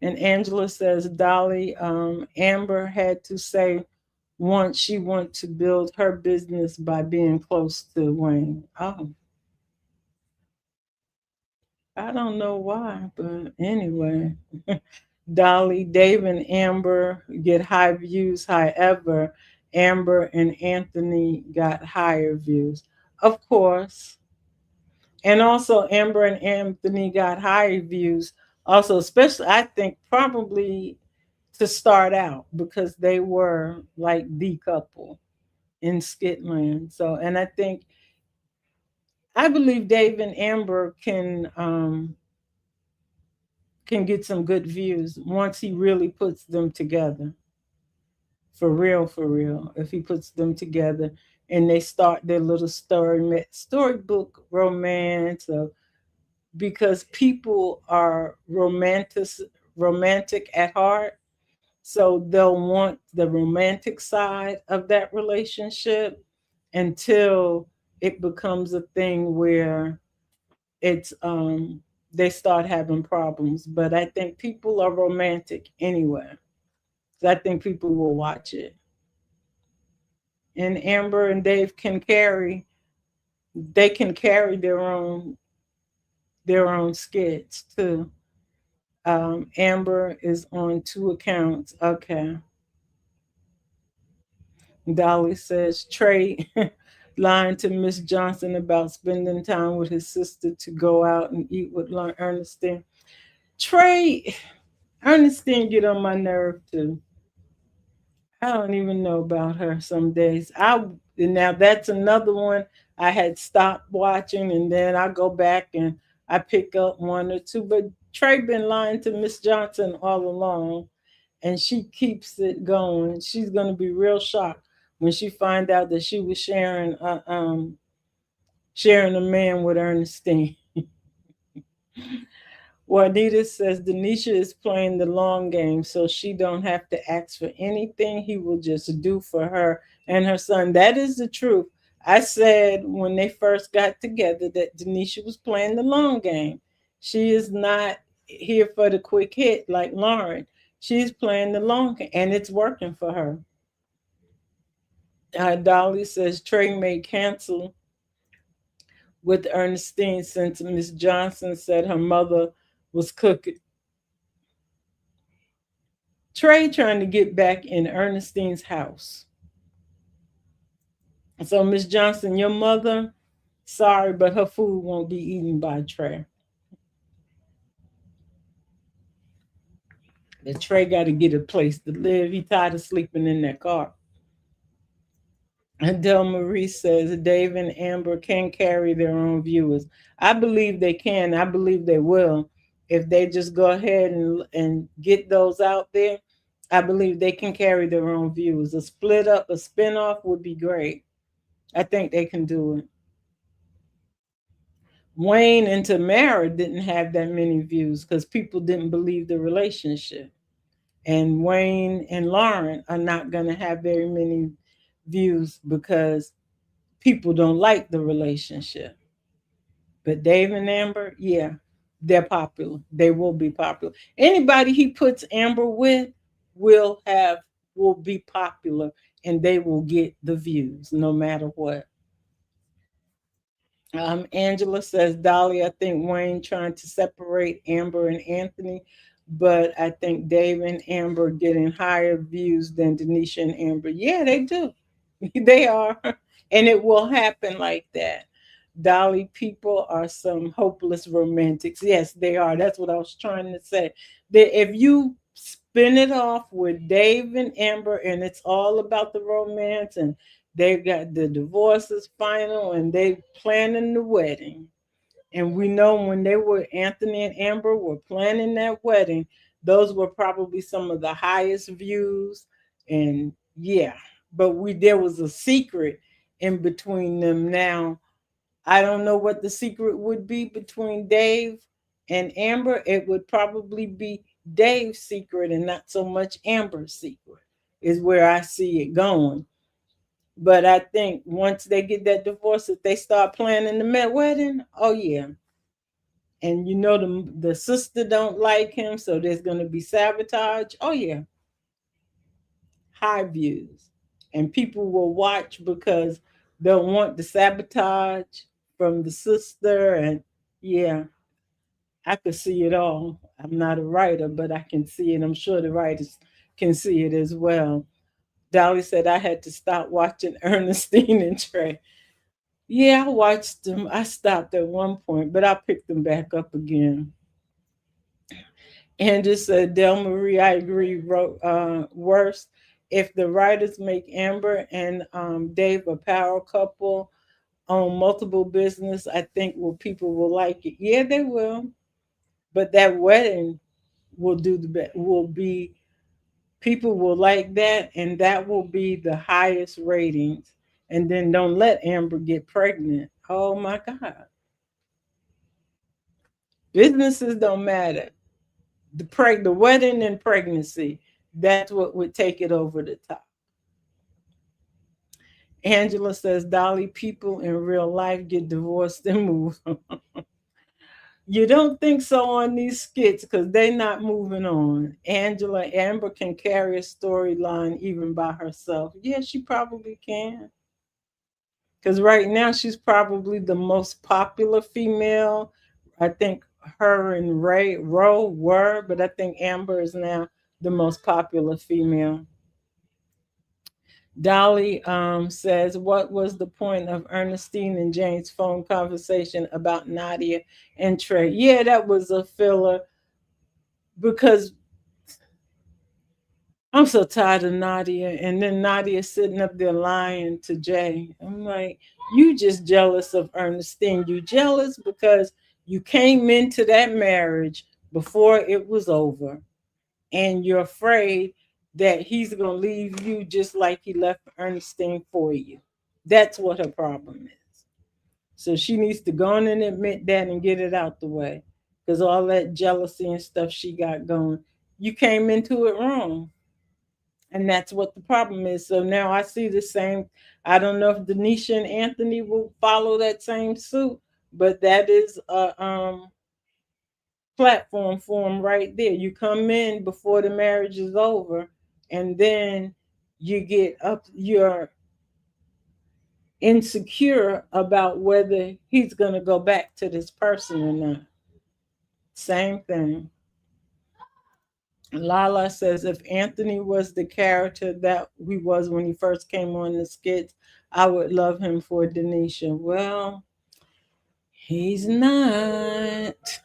And Angela says, Dolly, Amber had to say once she wanted to build her business by being close to Wayne. Oh, I don't know why, but anyway. Dolly, Dave, and Amber get high views. However, Amber and Anthony got higher views. Of course. And also, Amber and Anthony got higher views. Also, especially, I think, probably to start out because they were like the couple in Skitland. So, and I believe Dave and Amber can get some good views once he really puts them together. For real. If he puts them together and they start their little storybook romance, because people are romantic at heart. So they'll want the romantic side of that relationship until it becomes a thing where it's they start having problems. But I think people are romantic anyway. So I think people will watch it. And Amber and Dave can carry their own skits too. Amber is on two accounts. Okay. Dolly says Trey lying to Miss Johnson about spending time with his sister to go out and eat with Ernestine. Trey, Ernestine get on my nerve too. I don't even know about her some days. I Now that's another one I had stopped watching, and then I go back and I pick up one or two. But Trey been lying to Miss Johnson all along, and she keeps it going. She's gonna be real shocked when she find out that she was sharing a man with Ernestine. Juanita says Denisha is playing the long game, so she don't have to ask for anything. He will just do for her and her son. That is the truth. I said when they first got together that Denisha was playing the long game. She is not here for the quick hit like Lauren. She's playing the long game, and it's working for her. Dolly says Trey may cancel with Ernestine since Miss Johnson said her mother was cooking. Trey trying to get back in Ernestine's house. So, Miss Johnson, your mother, sorry, but her food won't be eaten by Trey. The Trey got to get a place to live. He tired of sleeping in that car. And Del Marie says Dave and Amber can carry their own viewers. I believe they can. I believe they will. If they just go ahead and get those out there, I believe they can carry their own viewers. A split up, a spinoff would be great. I think they can do it. Wayne and Tamara didn't have that many views because people didn't believe the relationship. And Wayne and Lauren are not going to have very many views because people don't like the relationship. But Dave and Amber, yeah, they're popular. They will be popular. Anybody he puts Amber with will have will be popular and they will get the views no matter what. Angela says, Dolly, I think Wayne trying to separate Amber and Anthony, but I think Dave and Amber getting higher views than Denisha and Amber. Yeah, they do. They are. And it will happen like that. Dolly, people are some hopeless romantics. Yes, they are. That's what I was trying to say. That if you spin it off with Dave and Amber and it's all about the romance and they got the divorce is final and they planning the wedding. And we know when they were Anthony and Amber were planning that wedding, those were probably some of the highest views. And yeah, but we there was a secret in between them. Now I don't know what the secret would be between Dave and Amber. It would probably be Dave's secret and not so much Amber's secret, is where I see it going. But I think once they get that divorce, if they start planning the wedding, oh yeah. And you know the sister don't like him, so there's gonna be sabotage. Oh yeah, high views, and people will watch because they'll want the sabotage from the sister, and yeah, I could see it all. I'm not a writer, but I can see it. I'm sure the writers can see it as well. Dolly said I had to stop watching Ernestine and Trey. Yeah, I watched them. I stopped at one point, but I picked them back up again. And just Del Marie, I agree. Wrote worse. If the writers make Amber and Dave a power couple on multiple business, I think people will like it. Yeah, they will. But that wedding will do the best. Will be people will like that, and that will be the highest ratings. And then don't let Amber get pregnant. Oh my God, businesses don't matter. The wedding and pregnancy, that's what would take it over the top. Angela says, Dolly, people in real life get divorced and move. You don't think so on these skits because they're not moving on. Amber can carry a storyline even by herself. Yeah, she probably can. Because right now she's probably the most popular female. I think her and Roe were, but I think Amber is now the most popular female. Dolly says, what was the point of Ernestine and Jane's phone conversation about Nadia and Trey? Yeah, that was a filler because I'm so tired of Nadia. And then Nadia sitting up there lying to Jay. I'm like, you just jealous of Ernestine. You jealous because you came into that marriage before it was over. And you're afraid that he's going to leave you just like he left Ernestine for you. That's what her problem is. So she needs to go on and admit that and get it out the way. Because all that jealousy and stuff she got going, you came into it wrong. And that's what the problem is. So now I see the same. I don't know if Denisha and Anthony will follow that same suit, but that is a platform for them right there. You come in before the marriage is over, and then you get up. You're insecure about whether he's going to go back to this person or not. Same thing. Lala says if Anthony was the character that he was when he first came on the skits, I would love him for Denisha. Well, he's not.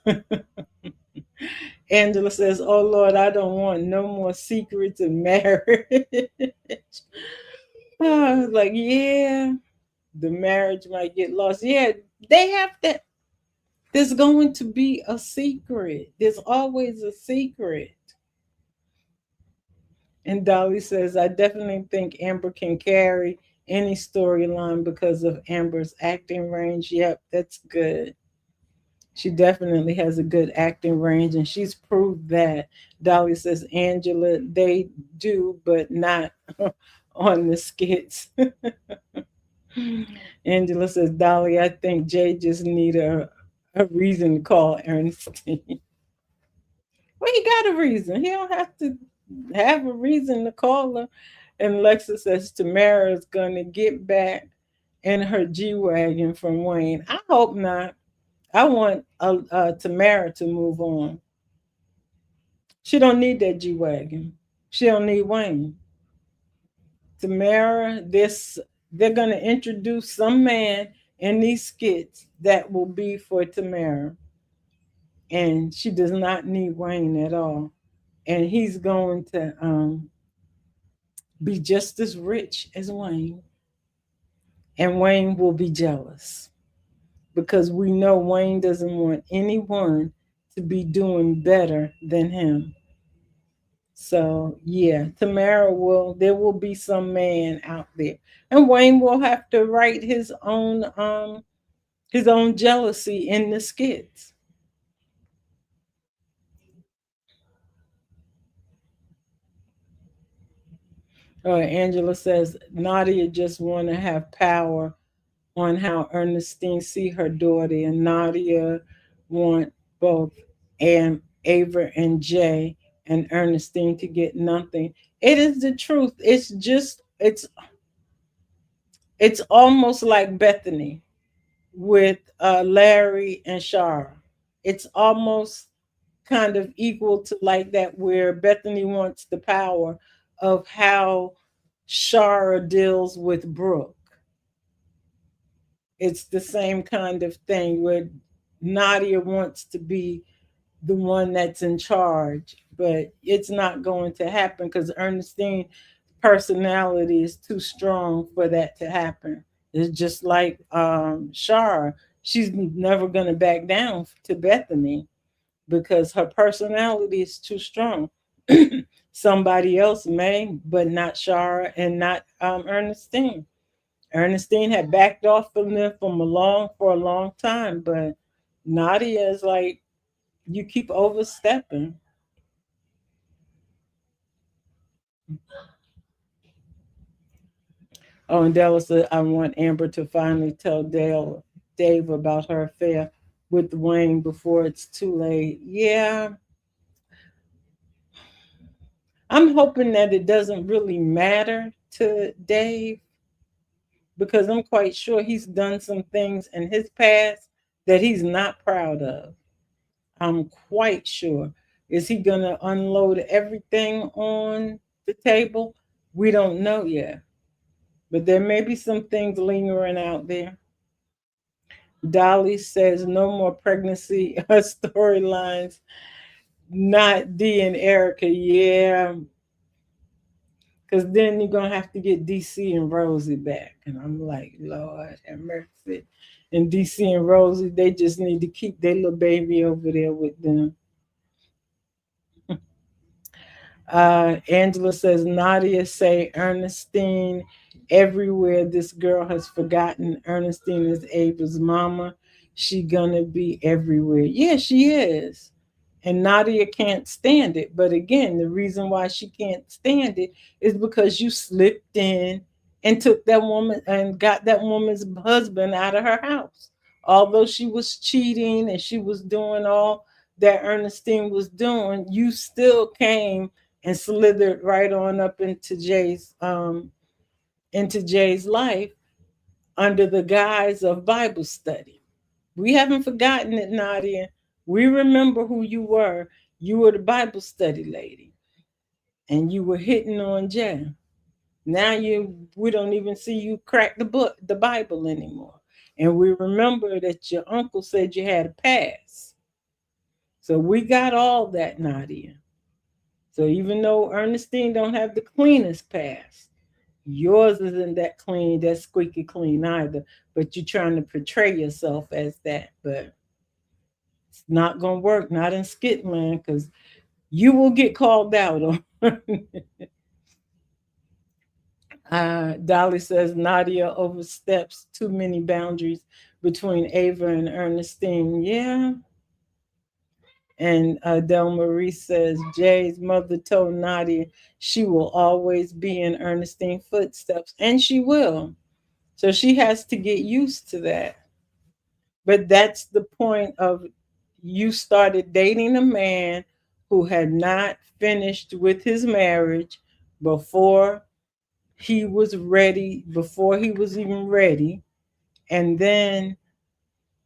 Angela says, "Oh Lord, I don't want no more secrets in marriage." I was like, yeah, the marriage might get lost. Yeah, they have to. There's going to be a secret. There's always a secret. And Dolly says, I definitely think Amber can carry any storyline because of Amber's acting range. Yep, that's good. She definitely has a good acting range, and she's proved that. Dolly says, Angela, they do, but not on the skits. Angela says, Dolly, I think Jay just need a reason to call Ernestine. Well, he got a reason. He don't have to have a reason to call her. And Lexa says Tamara's gonna get back in her G wagon from Wayne. I hope not. I want Tamara to move on. She don't need that G wagon. She don't need Wayne. Tamara, this they're gonna introduce some man in these skits that will be for Tamara, and she does not need Wayne at all. And he's going to be just as rich as Wayne, and Wayne will be jealous because we know Wayne doesn't want anyone to be doing better than him. So yeah, Tamara will. There will be some man out there, and Wayne will have to write his own jealousy in the skits. Angela says Nadia just want to have power on how Ernestine see her daughter, and Nadia want both Ava and Jay and Ernestine to get nothing. It is the truth. It's almost like Bethany with Larry and Shara. It's almost kind of equal to like that, where Bethany wants the power of how Shara deals with Brooke. It's the same kind of thing where Nadia wants to be the one that's in charge, but it's not going to happen because Ernestine's personality is too strong for that to happen. It's just like Shara. She's never going to back down to Bethany because her personality is too strong. Somebody else may, but not Shara and not Ernestine. Ernestine had backed off from them for a long time, but Nadia is like, you keep overstepping. Oh, and Della said, I want Amber to finally tell Dave about her affair with Wayne before it's too late. Yeah, I'm hoping that it doesn't really matter to Dave because I'm quite sure he's done some things in his past that he's not proud of. I'm quite sure. Is he going to unload everything on the table? We don't know yet. But there may be some things lingering out there. Dolly says no more pregnancy storylines. Not Dee and Erica. Yeah, Because then you're gonna have to get DC and Rosie back. And I'm like, Lord have mercy. And DC and Rosie, they just need to keep their little baby over there with them. Angela says, Nadia say Ernestine everywhere. This girl has forgotten Ernestine is Ava's mama. She gonna be everywhere. Yeah, she is. And Nadia can't stand it. But again, the reason why she can't stand it is because you slipped in and took that woman and got that woman's husband out of her house. Although she was cheating and she was doing all that Ernestine was doing, you still came and slithered right on up into Jay's life under the guise of Bible study. We haven't forgotten it, Nadia. We remember who you were. You were the Bible study lady, and you were hitting on Jay. Now we don't even see you crack the Bible anymore. And we remember that your uncle said you had a pass. So we got all that, Nadia. So even though Ernestine don't have the cleanest past, yours isn't that clean, that squeaky clean either. But you're trying to portray yourself as that. But it's not gonna work, not in Skitland, because you will get called out on. Dolly says Nadia oversteps too many boundaries between Ava and Ernestine. Yeah. And Del Marie says Jay's mother told Nadia she will always be in Ernestine's footsteps, and she will. So she has to get used to that. But that's the point of you started dating a man who had not finished with his marriage before he was ready, before he was even ready. And then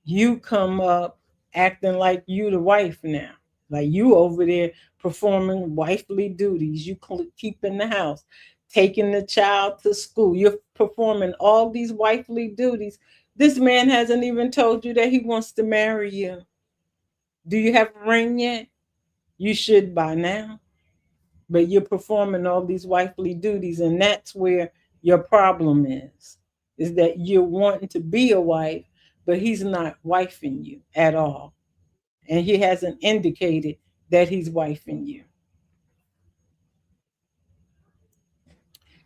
you come up acting like you the wife now. Like you over there performing wifely duties. You keeping the house, taking the child to school. You're performing all these wifely duties. This man hasn't even told you that he wants to marry you. Do you have a ring yet? You should by now. But you're performing all these wifely duties, and that's where your problem is that you're wanting to be a wife, but he's not wifing you at all. And he hasn't indicated that he's wifing you.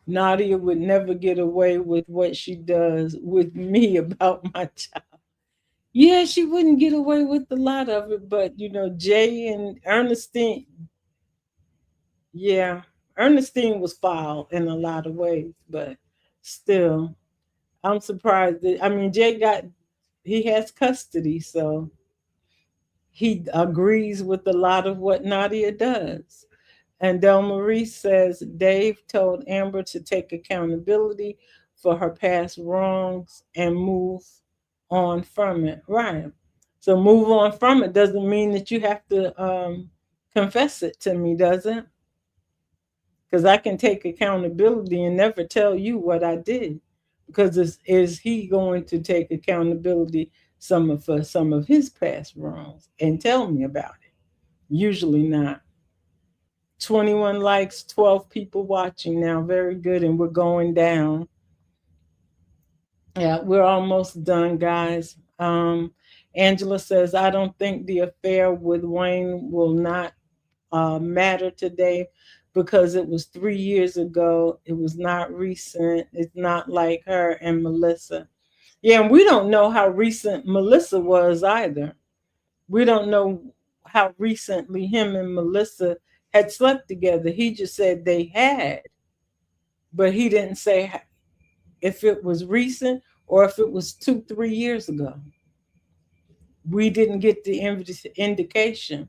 Nadia would never get away with what she does with me about my child. Yeah, she wouldn't get away with a lot of it, but Jay and Ernestine, yeah, Ernestine was foul in a lot of ways, but still, I'm surprised that, I mean, he has custody, so he agrees with a lot of what Nadia does. And Del Marie says Dave told Amber to take accountability for her past wrongs and move on from it. Right. So move on from it doesn't mean that you have to confess it to me, does it? Because I can take accountability and never tell you what I did. Because is he going to take accountability for some of his past wrongs and tell me about it? Usually not. 21 likes, 12 people watching now. Very good. And we're going down. Yeah, we're almost done, guys. Angela says, I don't think the affair with Wayne will not matter today because it was 3 years ago. It was not recent. It's not like her and Melissa. Yeah, and we don't know how recent Melissa was either. We don't know how recently him and Melissa had slept together. He just said they had, but he didn't say if it was recent or if it was 2, 3 years ago. We didn't get the indication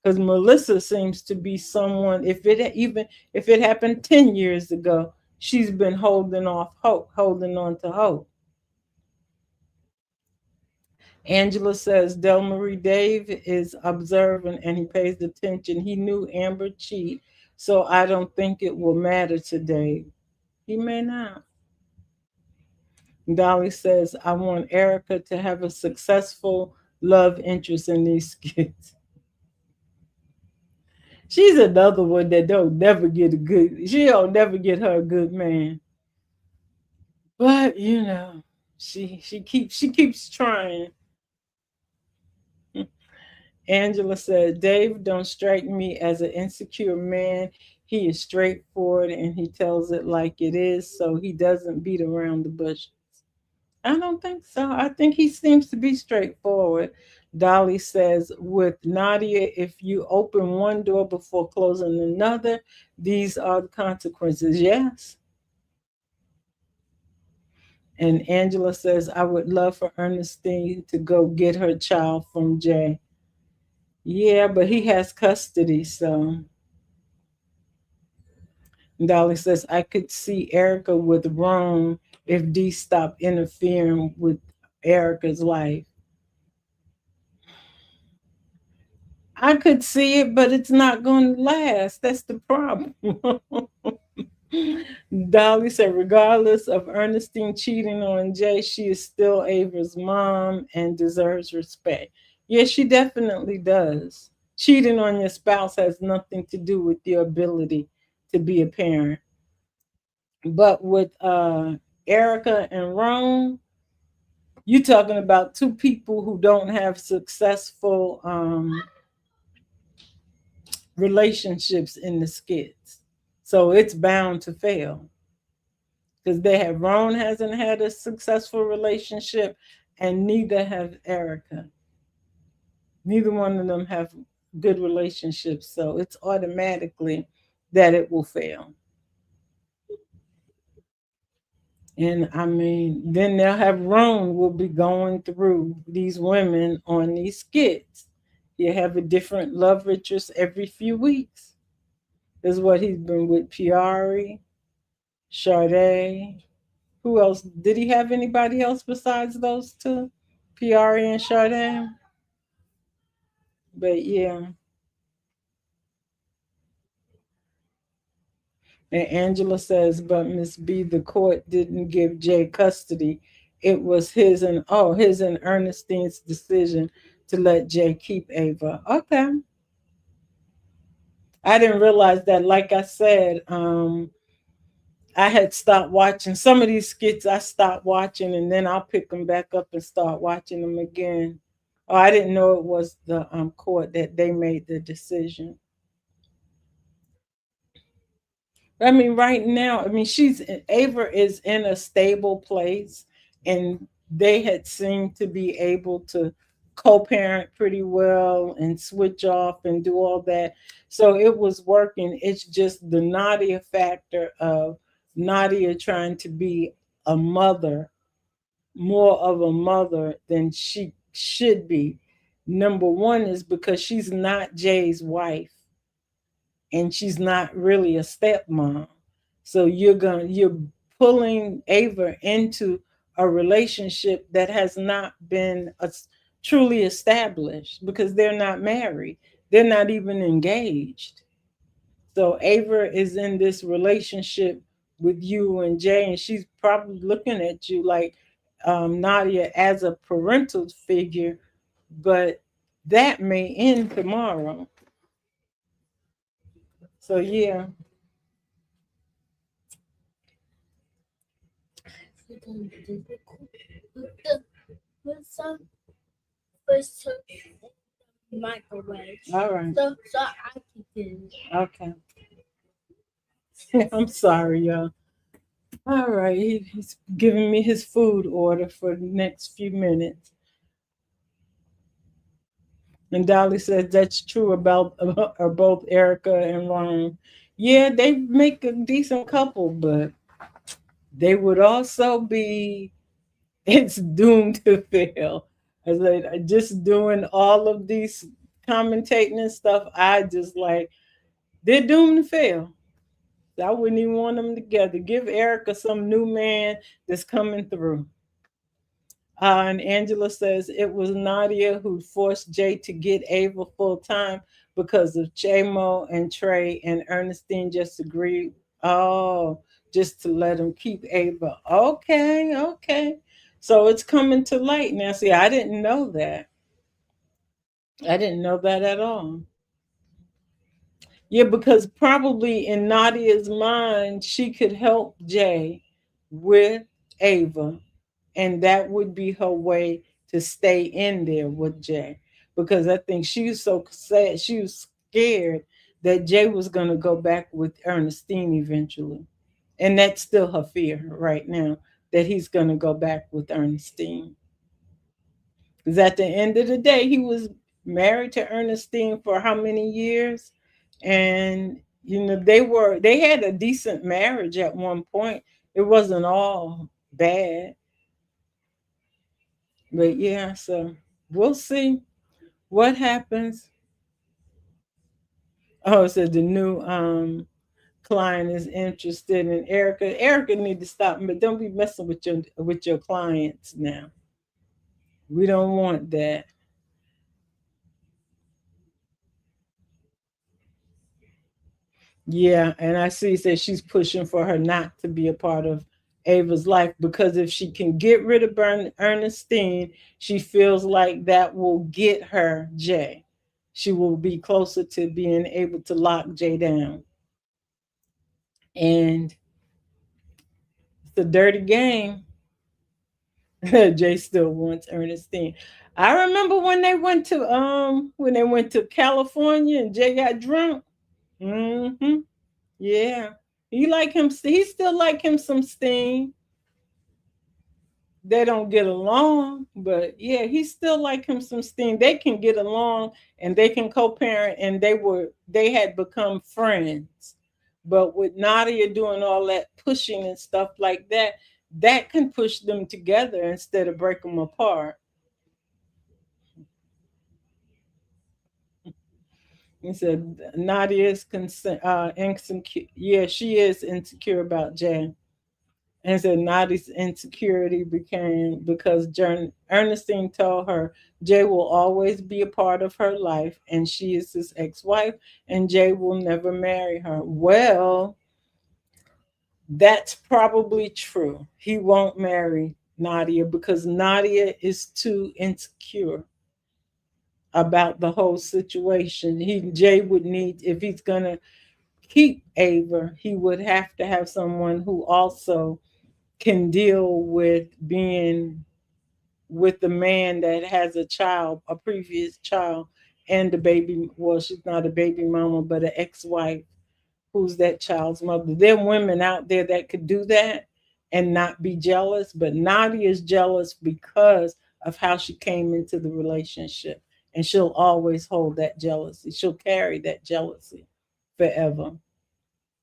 because Melissa seems to be someone. If it happened 10 years ago, she's been holding off hope, holding on to hope. Angela says Del Marie Dave is observant and he pays attention. He knew Amber cheat, so I don't think it will matter to Dave. He may not. Dolly says, I want Erica to have a successful love interest in these skits. She's another one that don't never get a good. She don't never get her a good man. But she keeps trying. Angela said, Dave don't strike me as an insecure man. He is straightforward and he tells it like it is, so he doesn't beat around the bush. I don't think so. I think he seems to be straightforward. Dolly says, with Nadia, if you open one door before closing another, these are the consequences. Yes. And Angela says, I would love for Ernestine to go get her child from Jay. Yeah, but he has custody, so. Dolly says, I could see Erica with Rome if Dee stopped interfering with Erica's life. I could see it, but it's not going to last. That's the problem. Dolly said, regardless of Ernestine cheating on Jay, she is still Ava's mom and deserves respect. Yes, she definitely does. Cheating on your spouse has nothing to do with your ability to be a parent. But with Erica and Rome, you're talking about two people who don't have successful relationships in the skits. So it's bound to fail because they have Ron hasn't had a successful relationship, and neither have Erica. Neither one of them have good relationships, so it's automatically that it will fail. And I mean, then they'll have Ron will be going through these women on these skits. You have a different love interest every few weeks. Is what he's been with Piari, Sade. Who else? Did he have anybody else besides those two? Piari and Sade? But yeah. And Angela says, but Miss B, the court didn't give Jay custody. It was his and Ernestine's decision to let Jay keep Ava. Okay. I didn't realize that. Like I said, I had stopped watching some of these skits. I stopped watching, and then I'll pick them back up and start watching them again. Oh, I didn't know it was the court that they made the decision. I mean, right now, I mean, she's Ava is in a stable place, and they had seemed to be able to co-parent pretty well and switch off and do all that. So it was working. It's just the Nadia factor of Nadia trying to be a mother, more of a mother than she should be. Number one is because she's not Jay's wife and she's not really a stepmom. So you're pulling Ava into a relationship that has not been truly established because they're not married. They're not even engaged. So Ava is in this relationship with you and Jay, and she's probably looking at you like Nadia as a parental figure, but that may end tomorrow. So yeah. First microwave. All right. So I can do it. Okay. I'm sorry, y'all. All right. He's giving me his food order for the next few minutes. And Dolly says that's true about both Erica and Ron. Yeah, they make a decent couple, but they would also be, it's doomed to fail. As I just doing all of these commentating and stuff, I just like, they're doomed to fail. I wouldn't even want them together. Give Erica some new man that's coming through. And Angela says it was Nadia who forced Jay to get Ava full time because of Chamo and Trey, and Ernestine just agreed. Oh, just to let him keep Ava. Okay, okay. So it's coming to light now. See, I didn't know that. I didn't know that at all. Yeah, because probably in Nadia's mind, she could help Jay with Ava, and that would be her way to stay in there with Jay. Because I think she was so sad, she was scared that Jay was going to go back with Ernestine eventually. And that's still her fear right now, that he's going to go back with Ernestine. Because at the end of the day, he was married to Ernestine for how many years? And they had a decent marriage at one point. It wasn't all bad. But yeah, so we'll see what happens. Oh, so the new client is interested in Erica. Erica need to stop, but don't be messing with your clients now. We don't want that. Yeah, and I see that she's pushing for her not to be a part of Ava's life because if she can get rid of Ernestine, she feels like that will get her Jay. She will be closer to being able to lock Jay down. And it's a dirty game. Jay still wants Ernestine. I remember when they went to California and Jay got drunk. Hmm. Yeah. He still like him some Sting. They don't get along, but yeah, he still like him some Sting. They can get along and they can co-parent, and they had become friends. But with Nadia doing all that pushing and stuff like that, that can push them together instead of break them apart. He said Nadia is insecure. Yeah, she is insecure about Jay. And said Nadia's insecurity became because Ernestine told her Jay will always be a part of her life and she is his ex wife and Jay will never marry her. Well, that's probably true. He won't marry Nadia because Nadia is too insecure about the whole situation. Jay would need, if he's gonna keep Ava, he would have to have someone who also can deal with being with the man that has a child, a previous child, and the baby. Well, she's not a baby mama, but an ex-wife who's that child's mother. There are women out there that could do that and not be jealous, but Nadia is jealous because of how she came into the relationship. And she'll always hold that jealousy. She'll carry that jealousy forever.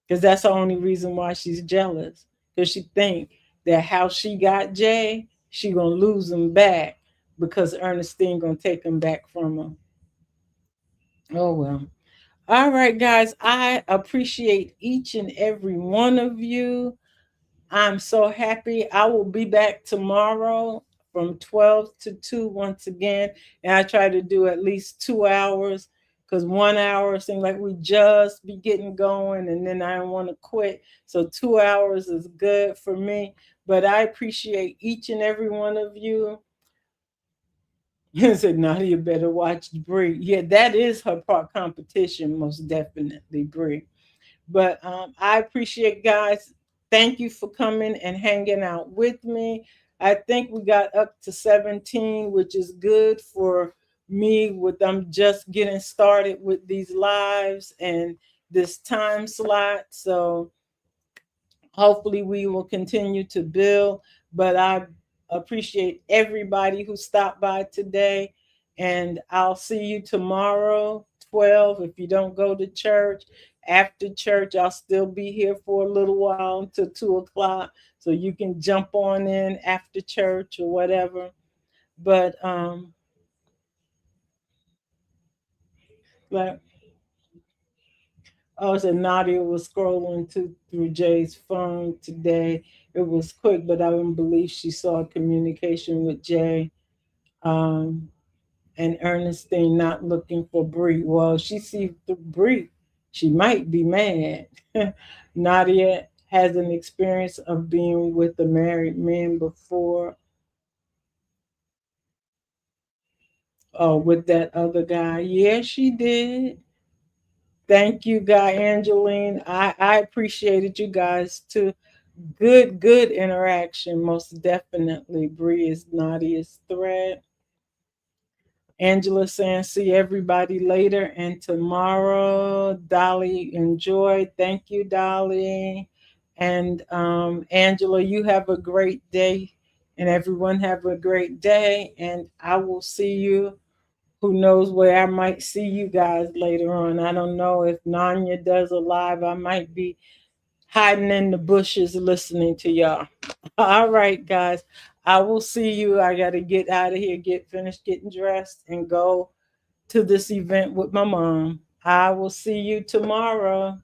Because that's the only reason why she's jealous. Because she think that how she got Jay, she gonna lose him back because Ernestine gonna take him back from her. Oh well. All right, guys. I appreciate each and every one of you. I'm so happy. I will be back tomorrow from 12 to 2 once again. And I try to do at least 2 hours because 1 hour seems like we just be getting going and then I don't want to quit. So 2 hours is good for me. But I appreciate each and every one of you. You said, Nadia, you better watch Brie. Yeah, that is her part competition, most definitely, Brie. But I appreciate guys. Thank you for coming and hanging out with me. I think we got up to 17, which is good for me with I'm just getting started with these lives and this time slot. So hopefully we will continue to build. But I appreciate everybody who stopped by today. And I'll see you tomorrow, 12. If you don't go to church, after church, I'll still be here for a little while until 2 o'clock. So you can jump on in after church or whatever. But like oh, so Nadia was scrolling through Jay's phone today. It was quick, but I don't believe she saw communication with Jay. Um, and Ernestine not looking for Bree. Well, she sees the Bree. She might be mad. Nadia has an experience of being with a married man before, with that other guy. Yeah, she did. Thank you, Guy Angeline. I appreciated you guys too. Good interaction, most definitely. Bree is Nadia's thread. Angela saying, see everybody later and tomorrow. Dolly, enjoy. Thank you, Dolly. And Angela, you have a great day. And everyone have a great day. And I will see you. Who knows where I might see you guys later on. I don't know if Nanya does a live. I might be hiding in the bushes listening to y'all. All right, guys. I will see you. I got to get out of here, get finished getting dressed, and go to this event with my mom. I will see you tomorrow.